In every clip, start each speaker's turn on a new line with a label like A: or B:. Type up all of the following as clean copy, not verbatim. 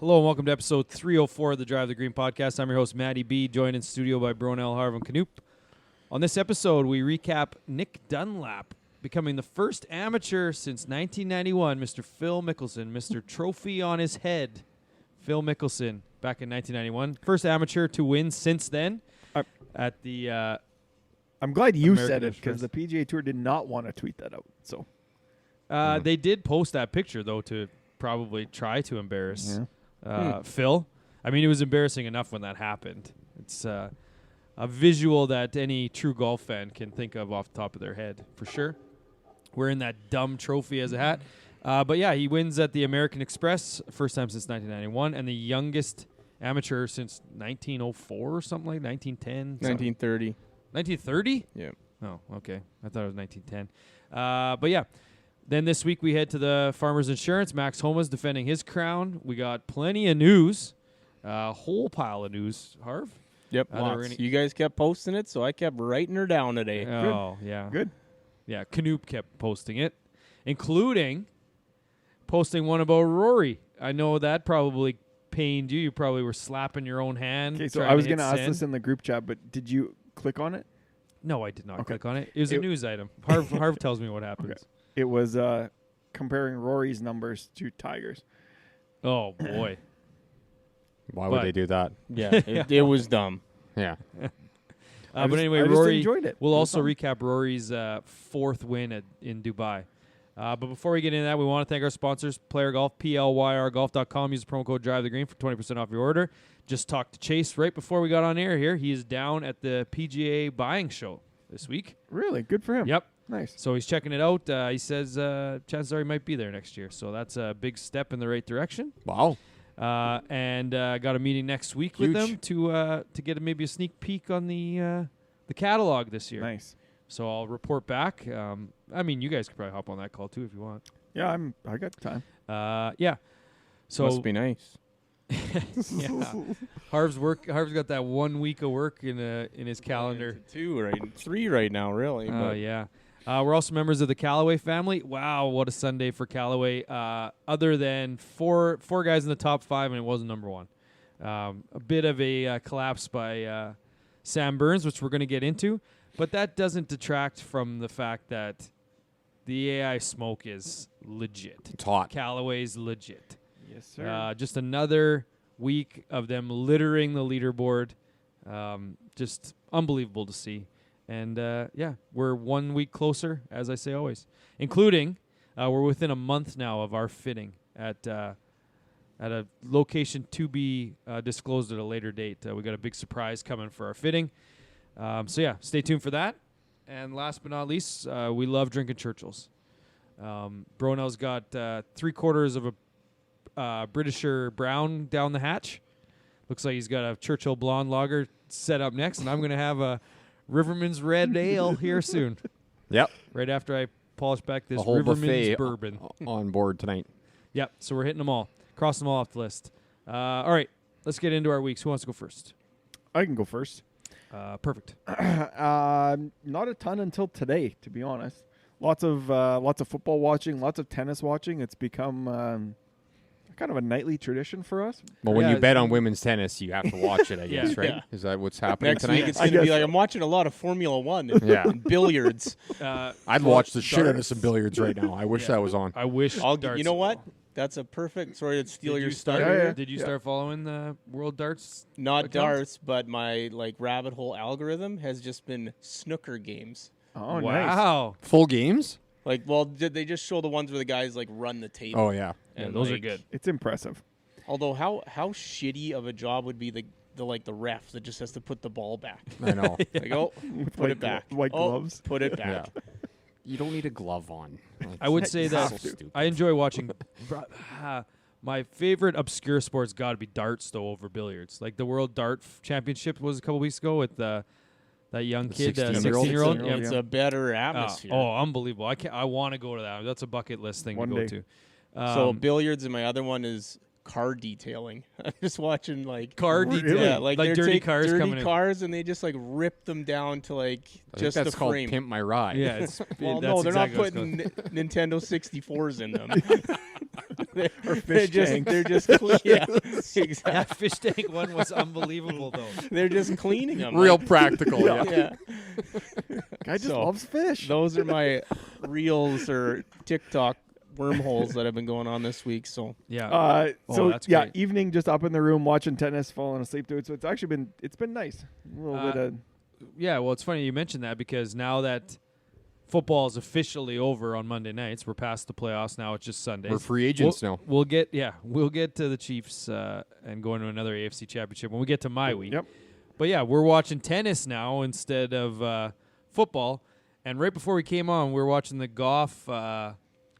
A: Hello and welcome to episode 304 of the Drive the Green podcast. I'm your host, Matty B, joined in studio by Bronell, Harv, and Knoop. On this episode, we recap Nick Dunlap becoming the first amateur since 1991, Mr. Phil Mickelson, Mr. Trophy on his head. Phil Mickelson, back in 1991. First amateur to win since then at the
B: I'm glad you
A: American
B: said it
A: Express.
B: because the PGA Tour did not want to tweet that out. So
A: They did post that picture, though, to probably try to embarrass Phil. I mean, it was embarrassing enough when that happened. It's a visual that any true golf fan can think of off the top of their head, for sure. Wearing that dumb trophy as a hat. But yeah, he wins at the American Express, first time since 1991, and the youngest amateur since 1904 or something like 1910.
C: 1930.
A: 1930?
C: Yeah.
A: Oh, okay. I thought it was 1910. But yeah. Then this week we head to the Farmers Insurance. Max Homa's defending his crown. We got plenty of news. A whole pile of news, Harv.
C: Yep.
A: Lots.
C: You guys kept posting it, so I kept writing her down today.
A: Oh, yeah.
B: good.
A: Yeah, Knoop kept posting it, including posting one about Rory. I know that probably pained you. You probably were slapping your own hand.
B: Okay, so
A: trying
B: I was
A: going to
B: ask
A: send.
B: this in the group chat, but did you click on it?
A: No, I did not
B: Okay.
A: click on it. It was a news item. Harv tells me what happens.
B: Okay. It was comparing Rory's numbers to Tiger's.
A: Oh, boy.
D: Why would they do that?
C: Yeah, it was dumb.
D: Yeah.
A: But anyway,
B: I just
A: Rory,
B: enjoyed it.
A: we'll
B: It was
A: also
B: fun.
A: recap Rory's fourth win in Dubai. But before we get into that, we want to thank our sponsors, Player Golf, PLYRGolf.com. Use the promo code DriveTheGreen for 20% off your order. Just talked to Chase right before we got on air here. He is down at the PGA buying show this week.
B: Really good for him.
A: Yep.
B: Nice.
A: So he's checking it out. He says chances are he might be there next year. So that's a big step in the right direction.
D: Wow.
A: And got a meeting next week with them to get maybe a sneak peek on the catalog this year.
B: Nice.
A: So I'll report back. I mean, you guys could probably hop on that call too if you want.
B: Yeah, I got time.
A: Yeah. So
C: Must be nice.
A: yeah. Harv's got that 1 week of work in his calendar.
C: 3 right now, really.
A: Oh
C: but
A: yeah. We're also members of the Callaway family. Wow, what a Sunday for Callaway. Other than four guys in the top 5, and it wasn't number 1. A bit of a collapse by Sam Burns, which we're going to get into. But that doesn't detract from the fact that the AI smoke is legit.
D: It's hot.
A: Callaway's legit.
B: Yes, sir.
A: Just another week of them littering the leaderboard. Just unbelievable to see. And, yeah, we're 1 week closer, as I say always, including we're within a month now of our fitting at a location to be disclosed at a later date. We got a big surprise coming for our fitting. So, yeah, stay tuned for that. And last but not least, we love drinking Churchills. Bronell's got 3/4 of a Britisher Brown down the hatch. Looks like he's got a Churchill Blonde Lager set up next, and I'm going to have a Riverman's Red Ale here soon.
D: Yep.
A: Right after I polish back this
D: A whole
A: Riverman's
D: buffet
A: bourbon.
D: on board tonight.
A: Yep, so we're hitting them all. Crossing them all off the list. All right, let's get into our weeks. Who wants to go first?
B: I can go first.
A: Perfect.
B: Not a ton until today, to be honest. Lots of football watching, lots of tennis watching. It's become kind of a nightly tradition for us.
D: Well, when
A: Yeah,
D: you bet on women's tennis, you have to watch it, I guess, right?
C: Yeah.
D: Is that what's happening
C: next
D: tonight?
C: week it's
B: I
C: going to be
B: guess
C: like
B: so.
C: I'm watching a lot of Formula 1 and,
D: Yeah.
C: and billiards.
D: I'd watch the shit out of some billiards right now. I wish that was on.
A: I wish. darts
C: You know what?
A: football.
C: That's a perfect. Sorry to steal
A: Did
C: your
A: you start?
C: start.
B: Yeah.
A: Did you start following the World Darts?
C: Not
A: account?
C: darts, but my rabbit hole algorithm has just been snooker games.
B: Oh, nice.
A: Wow.
D: Full games?
C: Did they just show the ones where the guys run the table?
D: Oh, yeah.
A: Yeah,
C: And,
A: those are good.
B: It's impressive.
C: Although how shitty of a job would be the ref that just has to put the ball back.
D: I know.
C: Put it back.
B: White
C: Oh,
B: gloves.
C: Put it back.
D: Yeah. You don't need a glove on.
A: I would say
D: It's
A: that
D: so stupid.
A: I enjoy watching. My favorite obscure sport's got to be darts, though, over billiards. Like the World Dart Championship was a couple weeks ago with that young
D: The
A: kid,
D: 16-year-old?
A: 16-year-old.
B: Yeah.
C: It's a better atmosphere.
A: Unbelievable! I want to go to that. That's a bucket list thing
B: One
A: to go
B: day.
A: to.
C: So billiards, and my other one is car detailing. I'm just watching
A: car
B: Really?
A: detail,
C: yeah,
A: like
C: they're
A: dirty
C: taking
A: cars
C: dirty
A: coming in.
C: cars, and they just rip them down to
D: I think
C: just
D: that's
C: the
D: called
C: frame.
D: Pimp My Ride.
A: Yeah, it's,
C: Well,
A: that's
C: no, they're
A: exactly
C: not putting Nintendo 64s in them. They're just yeah, exactly.
A: That fish tank one was unbelievable, though.
C: They're just cleaning them.
D: Real practical. Yeah.
C: Yeah.
B: Guy just
C: So,
B: loves fish.
C: Those are my reels or TikTok wormholes that have been going on this week. So
A: Yeah. That's
B: yeah,
A: great.
B: evening just up in the room watching tennis, falling asleep to it. So it's actually been nice. A little bit of
A: Yeah, well, it's funny you mentioned that because now that football is officially over on Monday nights, we're past the playoffs. Now it's just Sundays.
D: We're free agents now.
A: We'll get to the Chiefs and going to another AFC championship when we get to my week.
B: Yep.
A: But yeah, we're watching tennis now instead of football. And right before we came on, we were watching the Goff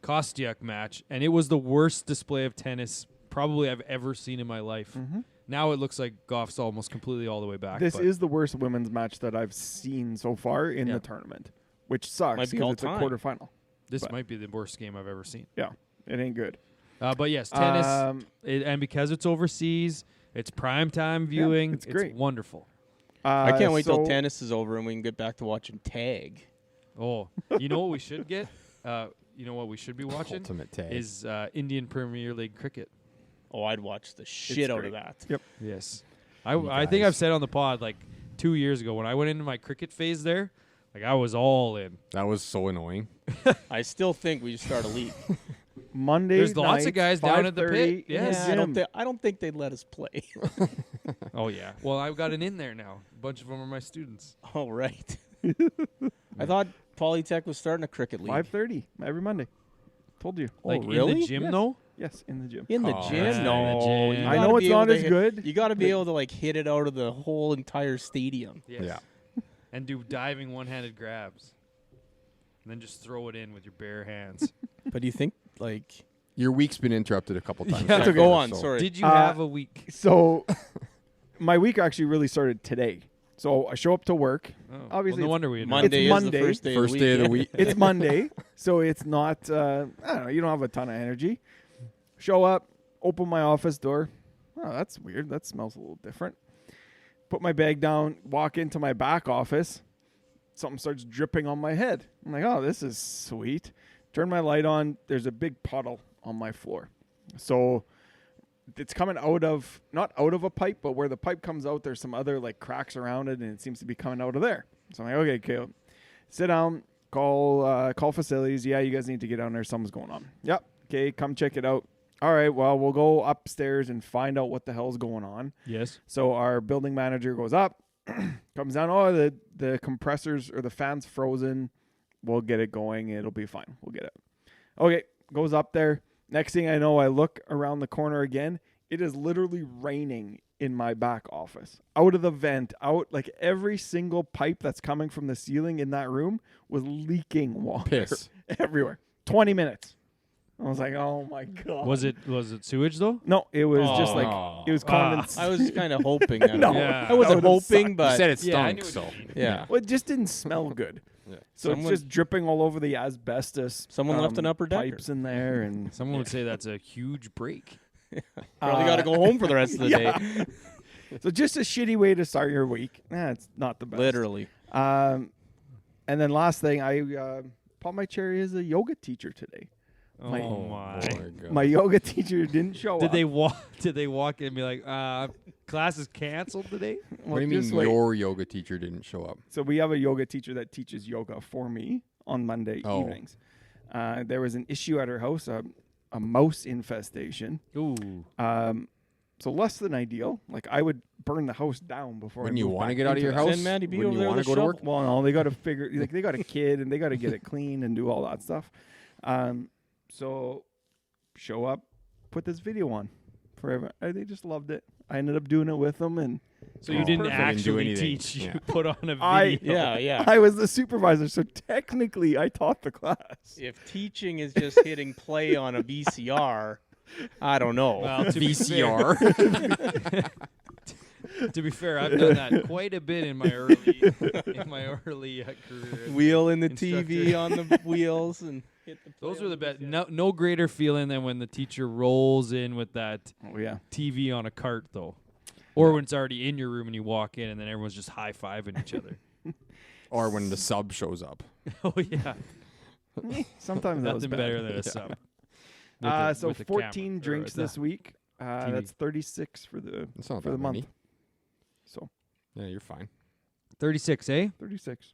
A: Kostyuk match, and it was the worst display of tennis probably I've ever seen in my life.
B: Mhm.
A: Now it looks like Goff's almost completely all the way back.
B: This
A: but
B: is the worst women's match that I've seen so far in
A: Yeah.
B: the tournament, which sucks
C: Might be
B: because
C: all
B: it's a
C: time.
B: quarterfinal.
A: this
B: but-
A: might be the worst game I've ever seen.
B: Yeah, it ain't good.
A: But yes, tennis,
B: Um,
A: and because it's overseas, it's primetime viewing.
B: it's great.
A: Wonderful.
C: I can't wait till
B: so-
C: tennis is over and we can get back to watching tag.
A: Oh, you know what we should get? You know what we should be watching
D: Ultimate tag.
A: is Indian Premier League cricket.
C: Oh, I'd watch the shit out of
B: great.
C: that.
B: Yep.
A: Yes, I think I've said on the pod like 2 years ago when I went into my cricket phase there, like I was all in.
D: That was so annoying.
C: I still think we should start a league.
B: Monday.
A: There's lots of
B: night,
A: guys down at the
B: 5:30
A: pit. Yes.
C: Yeah,
B: gym.
C: I don't think they'd let us play.
A: Oh yeah. Well, I've got an in there now. A bunch of them are my students.
C: Oh, right. I thought Polytech was starting a cricket league.
B: 5:30 every Monday. Told you.
C: Oh,
A: Like
C: really?
A: in the gym
B: Yes.
A: though.
B: Yes, in the gym.
C: In the
A: Oh,
C: gym?
A: right.
C: No.
A: In the gym.
C: You
B: I
C: gotta
B: know
C: be
B: it's
C: able
B: not
C: to
B: as
C: hit-
B: good.
C: You got to be able to like hit it out of the whole entire stadium.
A: Yes.
D: Yeah.
A: And do diving one-handed grabs. And then just throw it in with your bare hands.
C: But do you think like
D: Your week's been interrupted a couple times.
A: Yeah,
D: so
C: so go
D: far,
C: on?
D: so-
C: Sorry.
A: Did you
B: Uh,
A: have a week?
B: So, my week actually really started today. So I show up to work.
A: Oh,
B: obviously
A: well, no
B: it's
A: wonder we had
C: Monday is
B: Monday.
C: the first day
D: First
C: of the
D: day of the
C: week.
D: week.
B: It's Monday, so it's not. I don't know. You don't have a ton of energy. Show up, open my office door. Oh, that's weird. That smells a little different. Put my bag down, walk into my back office. Something starts dripping on my head. I'm like, oh, this is sweet. Turn my light on. There's a big puddle on my floor. So it's coming out of, not out of a pipe, but where the pipe comes out, there's some other like cracks around it, and it seems to be coming out of there. So I'm like, okay, Caleb, sit down, call facilities. Yeah, you guys need to get down there. Something's going on. Yep. Okay, come check it out. All right, well, we'll go upstairs and find out what the hell's going on.
A: Yes.
B: So our building manager goes up, comes down. Oh, the compressors or the fan's frozen. We'll get it going. It'll be fine. We'll get it. Okay, goes up there. Next thing I know, I look around the corner again. It is literally raining in my back office. Out of the vent, out like every single pipe that's coming from the ceiling in that room was leaking water
D: Piss.
B: everywhere. 20 minutes. I was like, oh my God.
A: Was it sewage though?
B: No, it was just like,
D: Oh.
B: it was condensed.
C: I was kind of hoping. That
B: No.
A: Yeah.
C: I wasn't
B: That would've
C: hoping,
B: sucked.
C: but
D: You said it
A: Yeah, I
D: stunk,
A: knew what
D: so.
A: you mean.
C: yeah.
B: Well, it just didn't smell good.
D: Yeah.
B: So
C: Someone-
B: it's just dripping all over the asbestos.
C: Someone left an upper decker.
B: pipes in there, and
A: Someone would say that's a huge break.
C: Probably got to go home for the rest of the
B: yeah.
C: day.
B: so just a shitty way to start your week. It's not the best.
C: Literally.
B: And then last thing, I popped my cherry as a yoga teacher today.
A: Oh
B: My-
A: my!
D: God.
B: My yoga teacher didn't show
A: Did
B: up.
A: they walk? Did they walk in and be like, class is canceled today?
D: What do you mean
B: just wait.
D: your yoga teacher didn't show up?
B: So we have a yoga teacher that teaches yoga for me on Monday
D: Oh.
B: evenings. There was an issue at her house, a mouse infestation.
A: Ooh.
B: So less than ideal. Like I would burn the house down before.
D: Wouldn't
B: I
D: you
B: moved
D: want to
B: back
D: get out of
B: into
D: your
B: the
D: house?
C: Send Maddie B
D: Wouldn't
C: over
D: you
C: there
D: want to
C: with
D: go
C: a
D: to work?
B: Well, no, they got to figure. Like they got a kid and they got to get it clean and do all that stuff. So show up, put this video on forever. They just loved it. I ended up doing it with them, and
A: So you
D: Oh,
A: didn't
D: perfect. Didn't do
A: actually
D: anything.
A: teach.
D: Yeah.
A: You put on a video.
B: I-
C: Yeah.
B: I was the supervisor. So technically, I taught the class.
C: If teaching is just hitting play on a VCR, I don't know.
A: Well, to be
D: VCR.
A: To be fair, I've done that quite a bit in my early career.
C: Wheel in the
A: Instructor.
C: TV on the wheels and hit the.
A: Those were the best. No greater feeling than when the teacher rolls in with that
B: Oh yeah.
A: TV on a cart, though, or when it's already in your room and you walk in and then everyone's just high fiving each other.
D: Or when the sub shows up.
A: Oh yeah,
B: Sometimes that was
A: nothing
B: bad.
A: better than a sub.
B: So
A: with the
B: 14
A: camera, or
B: drinks
A: the
B: this week.
A: TV.
B: That's 36 for the
D: It's not
B: for
D: that
B: the month.
D: many.
B: So
D: Yeah, you're fine.
A: 36, eh?
B: 36.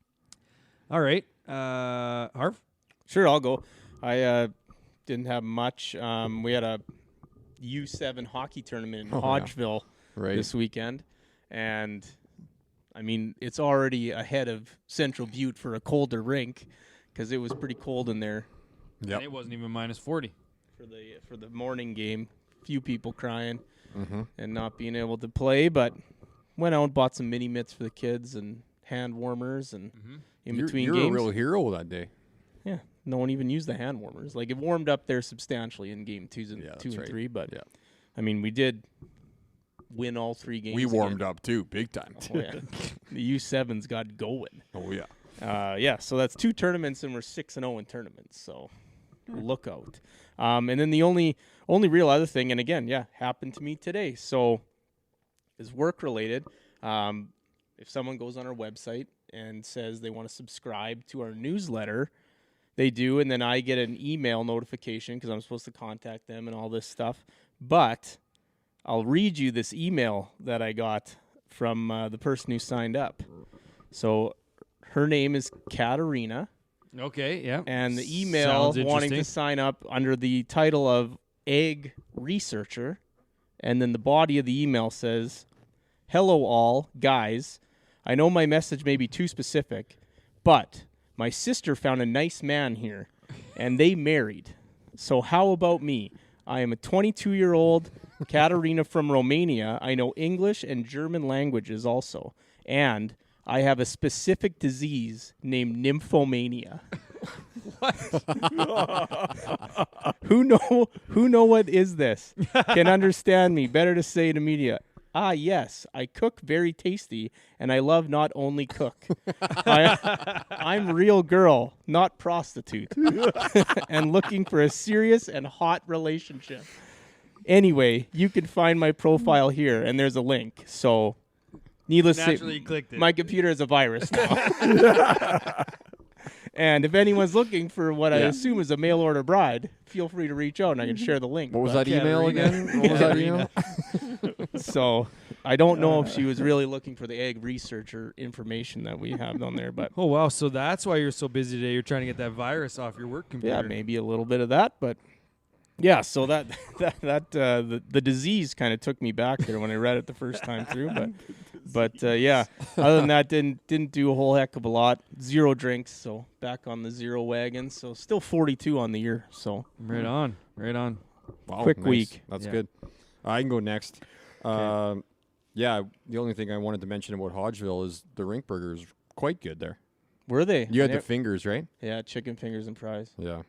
A: All right. Harv?
C: Sure, I'll go. I didn't have much. We had a U7 hockey tournament in
D: Oh, yeah.
C: Hodgeville
D: Right.
C: this weekend, and I mean it's already ahead of Central Butte for a colder rink because it was pretty cold in there
A: And
D: Yep.
A: it wasn't even minus 40.
C: for the morning game. Few people crying
D: Mm-hmm.
C: and not being able to play, but went out and bought some mini mitts for the kids and hand warmers and in between
D: you're
C: games.
D: a real hero that day.
C: Yeah, no one even used the hand warmers. Like it warmed up there substantially in game two and
D: that's
C: 2 and
D: right.
C: 3, but
D: Yeah.
C: I mean we did win all 3 games.
D: We warmed
C: again.
D: up too, big time.
C: Oh, yeah. The U7's got going.
D: Oh yeah.
C: Yeah, so that's 2 tournaments and we're 6-0 in tournaments. So look out. And then the only real other thing, and again, happened to me today. So is work related. If someone goes on our website and says they want to subscribe to our newsletter, they do, and then I get an email notification because I'm supposed to contact them and all this stuff. But I'll read you this email that I got from the person who signed up. So her name is Katarina,
A: Okay, yeah.
C: and the email
A: Sounds
C: wanting to
A: interesting.
C: sign up under the title of egg researcher, and then the body of the email says, "Hello all, guys. I know my message may be too specific, but my sister found a nice man here, and they married. So how about me? I am a 22-year-old Katarina from Romania. I know English and German languages also, and I have a specific disease named nymphomania." Who know what is this? Can understand me. Better to say to media. Ah, yes, I cook very tasty, and I love not only cook. I'm real girl, not prostitute, and looking for a serious and hot relationship. Anyway, you can find my profile here, and there's a link. So, needless to
A: Naturally,
C: say,
A: you clicked it.
C: my computer is a virus now. And if anyone's looking for what I assume is a mail order bride, feel free to reach out and I can share the link.
D: What was
C: But-
D: that email
A: Katarina.
D: again? What was that email?
C: So I don't know if she was really looking for the egg researcher information that we have on there, but
A: Oh, wow. So that's why you're so busy today. You're trying to get that virus off your work computer.
C: yeah, maybe a little bit of that. But yeah, so the disease kind of took me back there when I read it the first time through. But yeah, other than that, didn't do a whole heck of a lot. 0 drinks, so back on the 0 wagon. So still 42 on the year. So
A: Right on. Right on.
D: Wow,
C: Quick
D: nice.
C: week.
D: That's
A: Yeah.
D: good. I can go next. Yeah, the only thing I wanted to mention about Hodgeville is the rink burgers quite good there.
C: were they?
D: You had
C: I
D: the fingers, right?
C: yeah, chicken fingers and fries.
D: Yeah.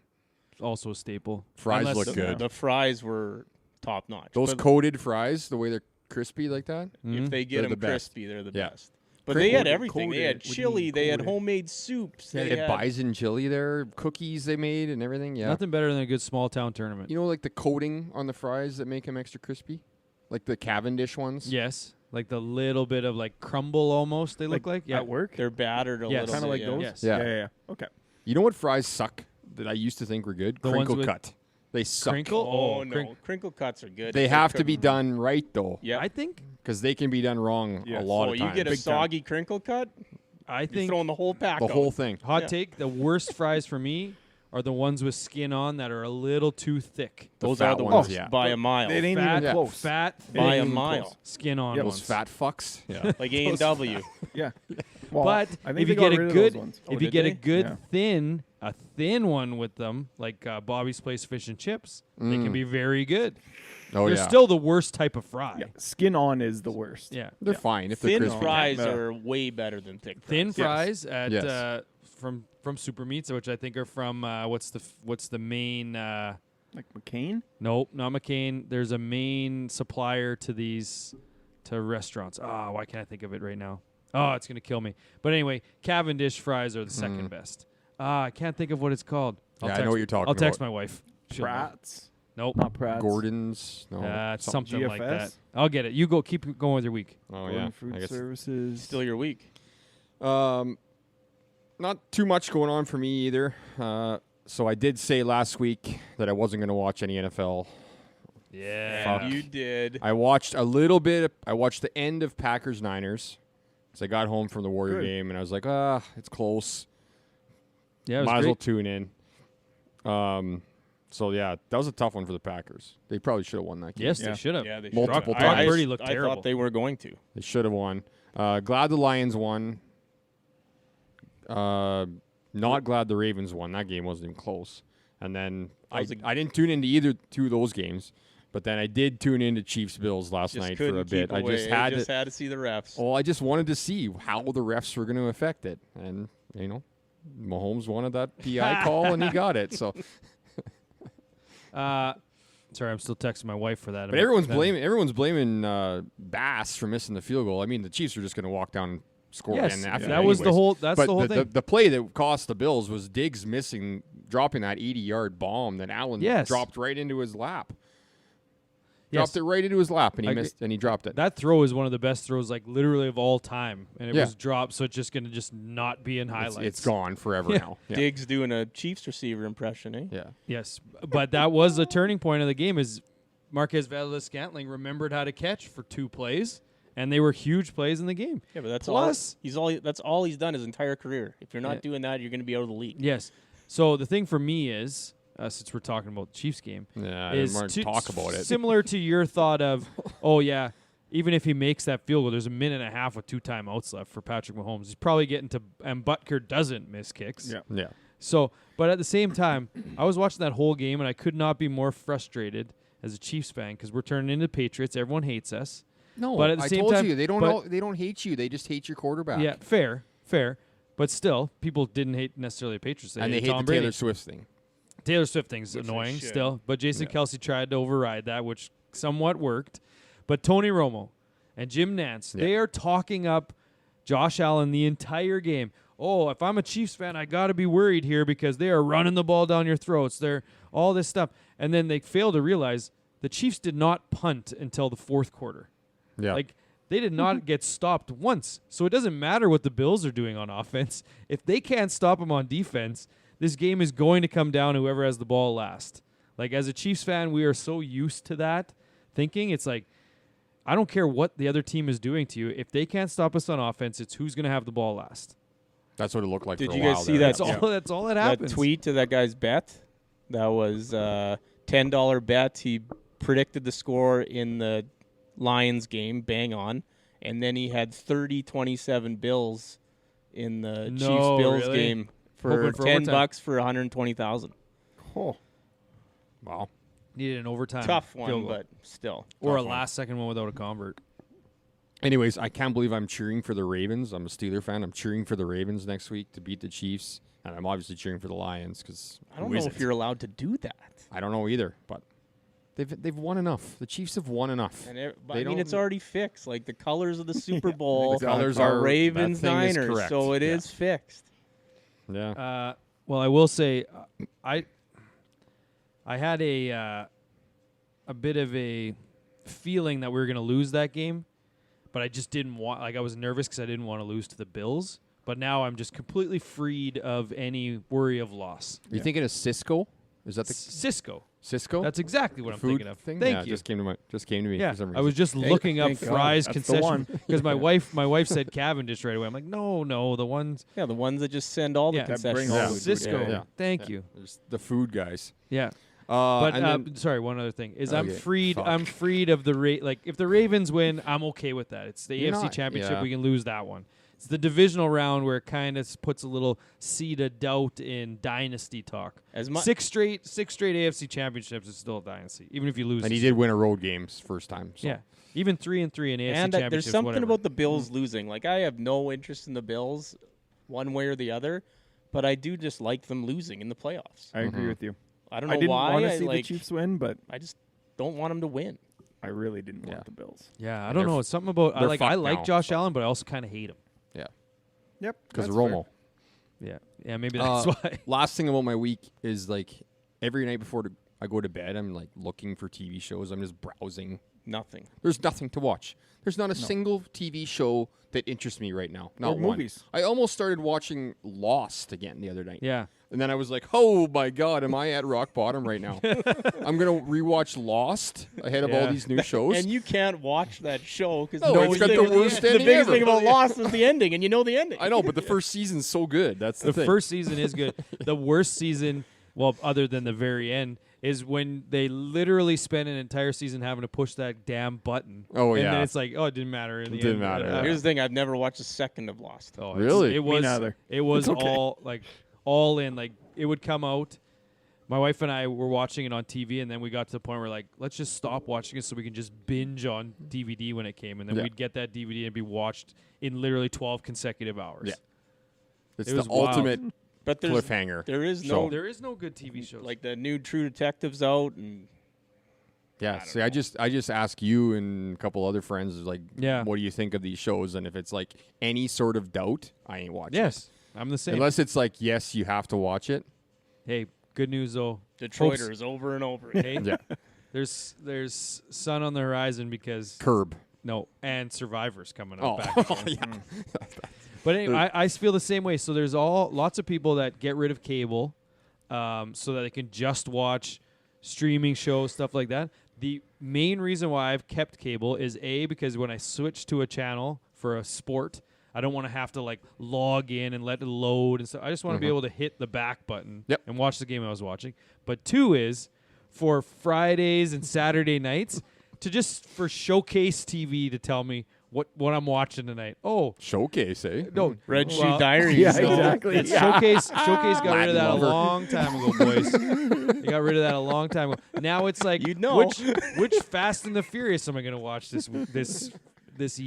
A: Also a staple.
D: Fries
A: Unless
D: look
A: the-
D: good.
C: The fries were top notch.
D: Those
C: But
D: coated fries, the way they're crispy like that.
C: if they get
D: They're the
C: them
D: best.
C: crispy, they're the
D: Yeah.
C: best. But
D: Cri-
C: they had
B: coated-
C: everything. They had
B: coated. What do you
C: chili.
B: mean
C: They had
B: coated?
C: homemade soups.
D: They had bison chili there, cookies they made and everything. Yeah.
A: Nothing better than a good small town tournament.
D: You know, like the coating on the fries that make them extra crispy? Like the Cavendish ones?
A: Yes. Like the little bit of like crumble almost they look like. Yeah.
B: At work?
C: They're battered a
A: Yes.
C: little
B: Kind of
C: bit.
B: like
C: yeah.
B: those?
A: Yes.
D: Yeah.
B: Okay.
D: You know what fries suck that I used to think were good?
A: The ones
D: Crinkle
A: with-
D: cut. They suck.
A: Crinkle?
C: Oh,
A: Oh,
C: no. Crinkle cuts are good.
D: They
C: if
D: have
C: they're
D: to be
C: cooked-
D: done right, though.
C: Yeah.
A: I think
D: Because they can be done wrong a
B: Yes.
D: lot
C: Oh,
D: of
C: you
D: times.
C: get a
B: Big time.
C: soggy crinkle cut,
A: I
C: you're
A: think
C: throwing the whole pack
D: the
C: out.
D: whole thing.
A: hot
C: Yeah.
A: take, the worst fries for me are the ones with skin on that are a little too thick.
D: The
C: Those
D: fat
C: are the
D: ones,
C: worst
D: yeah.
C: by a mile.
B: It ain't
A: Fat,
B: even close.
A: fat,
B: It
C: By
B: ain't
C: a
B: even
C: mile.
B: close.
A: skin on
B: Yep.
A: ones.
D: Those fat fucks. Yeah.
C: Like A&W.
B: Yeah. Well,
A: But
B: I think
A: if
B: they
A: you
B: got
A: get
B: rid
A: a
B: of
A: good,
B: those ones.
C: Oh,
A: if you
C: did
A: get
C: they?
A: a good
B: Yeah.
A: thin one with them, like Bobby's Place Fish and Chips, they can be very good.
D: Oh,
A: They're
D: yeah.
A: still the worst type of fry.
B: Yeah. Skin on is the worst.
A: Yeah.
D: They're fine if they're
C: Thin
D: crispy.
C: fries
B: Yeah.
C: are way better than thick
A: Thin
C: fries.
A: fries at
D: Yes.
A: from Super Meats, which I think are from what's the main
B: Like McCain?
A: nope, not McCain. There's a main supplier to restaurants. Why can't I think of it right now? Oh, it's gonna kill me. But anyway, Cavendish fries are the second best. I can't think of what it's called.
D: Yeah, I know what you're talking
A: I'll text
D: about.
A: my wife. She'll know.
B: Pratt's?
A: Nope.
B: Not Pratt's.
D: Gordon's. No.
A: It's something like that.
B: GFS?
A: I'll get it. You go. Keep going with your week.
D: Oh,
B: Gordon
D: yeah.
B: Food
D: I guess.
B: Services.
C: Still your week.
D: Not too much going on for me either. So I did say last week that I wasn't going to watch any NFL.
A: Yeah.
C: And you did.
D: I watched a little bit. I watched the end of Packers-Niners. So I got home from the Warrior
B: Good.
D: game, and I was like, it's close.
A: Yeah, it was
D: Might as well
A: great.
D: tune in. So, yeah, that was a tough one for the Packers. They probably should have won that game.
A: Yes,
B: Yeah.
A: they should have.
C: Yeah, they
D: Multiple
C: should've.
D: times.
A: Brock Purdy looked
C: I
A: terrible.
C: thought they were going to.
D: They should have won. Glad the Lions won. Not glad the Ravens won. That game wasn't even close. And then I didn't tune into either two of those games, but then I did tune into Chiefs-Bills last
C: Just
D: night
C: couldn't
D: for a bit.
C: keep
D: I
C: away.
D: just had
C: to see the refs.
D: Well, I just wanted to see how the refs were going to affect it. And, Mahomes wanted that PI call, and he got it. So,
A: Sorry, I'm still texting my wife for that.
D: but everyone's blaming Bass for missing the field goal. I mean, the Chiefs are just going to walk down and score
A: Yes,
D: again after
A: that was the
D: anyways.
A: whole. That's
D: But
A: the whole thing.
D: The play that cost the Bills was Diggs dropping that 80-yard bomb that Allen dropped right into his lap.
A: Yes.
D: Dropped it right into his lap, and he
A: I agree.
D: missed, and he dropped it.
A: That throw is one of the best throws, like literally of all time, and it
D: Yeah.
A: was dropped, so it's just gonna not be in highlights.
D: It's gone forever now. Yeah.
C: Diggs doing a Chiefs receiver impression, eh?
D: Yeah.
A: Yes, but that was the turning point of the game. Is Marquez Valdes-Scantling remembered how to catch for 2 plays, and they were huge plays in the game.
C: Yeah, but that's
A: Plus-
C: that's all he's done his entire career. If you're not
A: Yeah.
C: doing that, you're going to be out of the league.
A: Yes. So the thing for me is, since we're talking about the Chiefs game,
D: Yeah, I
A: is
D: didn't want to talk about it.
A: similar to your thought of, oh yeah, even if he makes that field goal, there's a minute and a half with 2 timeouts left for Patrick Mahomes. He's probably getting to, and Butker doesn't miss kicks.
B: Yeah.
D: Yeah.
A: So, but at the same time, I was watching that whole game, and I could not be more frustrated as a Chiefs fan because we're turning into Patriots. Everyone hates us.
D: No,
A: But at the
D: I
A: same
D: told
A: time-
D: you they don't
A: but-
D: they don't hate you. They just hate your quarterback.
A: Yeah, fair. But still, people didn't hate necessarily the Patriots.
D: and they
A: hated
D: hate
A: Tom
D: the
A: Brady.
D: Taylor Swift thing.
A: Taylor Swift thing's
C: Which they
A: annoying
C: should.
A: still, but Jason
D: Yeah.
A: Kelsey tried to override that, which somewhat worked. But Tony Romo and Jim Nantz,
D: Yeah.
A: they are talking up Josh Allen the entire game. Oh, if I'm a Chiefs fan, I got to be worried here because they are running the ball down your throats. They're all this stuff. And then they fail to realize the Chiefs did not punt until the 4th quarter.
D: Yeah.
A: Like, they did not get stopped once. So it doesn't matter what the Bills are doing on offense. If they can't stop them on defense, this game is going to come down to whoever has the ball last. Like, as a Chiefs fan, we are so used to that thinking. It's like, I don't care what the other team is doing to you. If they can't stop us on offense, it's who's going to have the ball last.
D: That's what it looked like
C: Did
D: for a
C: you guys
D: while
C: see
D: there.
C: that?
A: That's all. That's all that happens.
C: That tweet to that guy's bet, that was $10 bet. He predicted the score in the Lions game, bang on, and then he had 30-27 Bills in the
A: No,
C: Chiefs-Bills
A: really?
C: game for
A: Hoping for
C: $10
A: overtime.
C: for $120,000.
B: Oh,
D: Wow.
A: Needed an overtime.
C: Tough
A: field
C: one,
A: goal.
C: but still.
A: or a
D: tough one.
A: last-second one without a convert.
D: Anyways, I can't believe I'm cheering for the Ravens. I'm a Steeler fan. I'm cheering for the Ravens next week to beat the Chiefs, and I'm obviously cheering for the Lions because
C: I don't know if you're allowed to do that.
D: I don't know either, but they've won enough. The Chiefs have won enough.
C: And
D: They
C: I mean,
D: don't-
C: it's already fixed. Like the colors of the Super Bowl
D: The colors
C: are
D: are-
C: Ravens
D: that thing is
C: Niners,
D: correct.
C: so it
D: Yeah.
C: is fixed.
D: Yeah.
A: Well, I will say, I had a bit of a feeling that we were going to lose that game, but I just didn't want. Like, I was nervous because I didn't want to lose to the Bills. But now I'm just completely freed of any worry of loss.
D: Are you thinking of Cisco? Is that the
A: Cisco.
D: Cisco?
A: That's exactly what I'm
D: food
A: thinking of.
D: thing?
A: Thank
D: yeah,
A: you.
D: Just came to me
A: Yeah,
D: for some reason.
A: I was just looking up
B: thank God.
A: Fry's
B: That's the
A: concession
B: one.
A: because my wife said Cavendish right away. I'm like, no, the ones.
C: Yeah, the ones that just send all the
A: Yeah. That
C: concessions.
B: bring all
D: Yeah.
B: the
A: Cisco.
B: Yeah.
D: Yeah.
A: Thank
D: Yeah.
A: you.
D: There's the food guys.
A: Yeah. But
D: and then-
A: sorry, one other thing is I'm
D: Okay,
A: freed.
D: fuck.
A: I'm freed of the like if the Ravens win, I'm okay with that. It's the
D: You're
A: AFC
D: not-
A: Championship.
D: yeah.
A: We can lose that one. It's the divisional round where it kind of puts a little seed of doubt in dynasty talk.
C: As much
A: Six straight AFC Championships is still a dynasty, even if you lose.
D: and he
A: this
D: did win a road games first time. So.
A: Yeah, even 3-3 in AFC
C: and
A: Championships.
C: there's something
A: whatever.
C: about the Bills losing. Like I have no interest in the Bills, one way or the other, but I do just like them losing in the playoffs.
B: I agree with you.
C: I don't know
B: I didn't
C: why.
B: want to
C: I,
B: see
C: like,
B: the Chiefs win, but
C: I just don't want them to win.
B: I really didn't
D: Yeah.
B: want the Bills.
A: Yeah, I
D: And
A: don't
D: they're
A: know. It's something about I
D: they're
A: like
D: fucked
A: I like
D: now,
A: Josh
D: so.
A: Allen, but I also kind of hate him.
D: Yeah.
B: Yep,
D: Because of
B: that's
D: Romo.
A: Yeah, maybe that's why.
D: Last thing about my week is like every night before I go to bed, I'm like looking for TV shows. I'm just browsing.
C: Nothing.
D: There's nothing to watch. There's not a single TV show that interests me right now. Not
B: Or
D: one.
B: movies.
D: I almost started watching Lost again the other night.
A: Yeah,
D: And then I was like, oh my God, am I at rock bottom right now? I'm going to rewatch Lost ahead of all these new shows.
C: And you can't watch that show because
D: it's got the worst
C: the
D: ending
C: biggest
D: ever.
C: thing about Lost is the ending, and you know the ending.
D: I know, but the first season's so good. That's the thing.
A: first season is good. The worst season, well, other than the very end, is when they literally spend an entire season having to push that damn button.
D: Oh,
A: and
D: yeah.
A: then it's like, oh, it didn't matter. In the
D: It didn't
A: end.
D: matter, yeah.
C: Here's the thing: I've never watched a second of Lost.
A: Oh,
D: Really?
A: It was.
B: neither.
A: It was
B: It's okay.
A: all in. Like it would come out. My wife and I were watching it on TV, and then we got to the point where like, let's just stop watching it so we can just binge on DVD when it came, and then
D: Yeah.
A: we'd get that DVD and be watched in literally 12 consecutive hours.
D: Yeah. It's
A: It
D: the
A: was wild.
D: ultimate
C: But
D: cliffhanger.
C: there is
D: show.
C: no
A: There is no good TV shows.
C: like the new True Detective's out, and
D: Yeah, see, I just ask you and a couple other friends, like,
A: Yeah.
D: what do you think of these shows? And if it's like any sort of doubt, I ain't watching.
A: yes, I'm the
D: it.
A: same.
D: Unless it's like, yes, you have to watch it.
A: Hey, good news though.
C: Detroiters over and over.
A: Hey,
D: Yeah,
A: there's sun on the horizon because
D: Curb.
A: no, and Survivor's coming
D: Oh,
A: up back again. But anyway, I feel the same way. So there's lots of people that get rid of cable, so that they can just watch streaming shows, stuff like that. The main reason why I've kept cable is because when I switch to a channel for a sport, I don't want to have to like log in and let it load and stuff. I just want to be able to hit the back button
D: Yep.
A: and watch the game I was watching. But 2 is for Fridays and Saturday nights to just for Showcase TV to tell me what I'm watching tonight. Oh,
D: Showcase, eh?
A: no,
C: Red
A: well,
C: Shoe Diaries.
B: Yeah,
C: though.
B: exactly.
A: It's
B: Yeah.
A: Showcase got rid of that
D: Latin
A: a
D: lover.
A: long time ago, boys. They got rid of that a long time ago. Now it's like,
C: You'd know.
A: which Fast and the Furious am I going to watch this evening?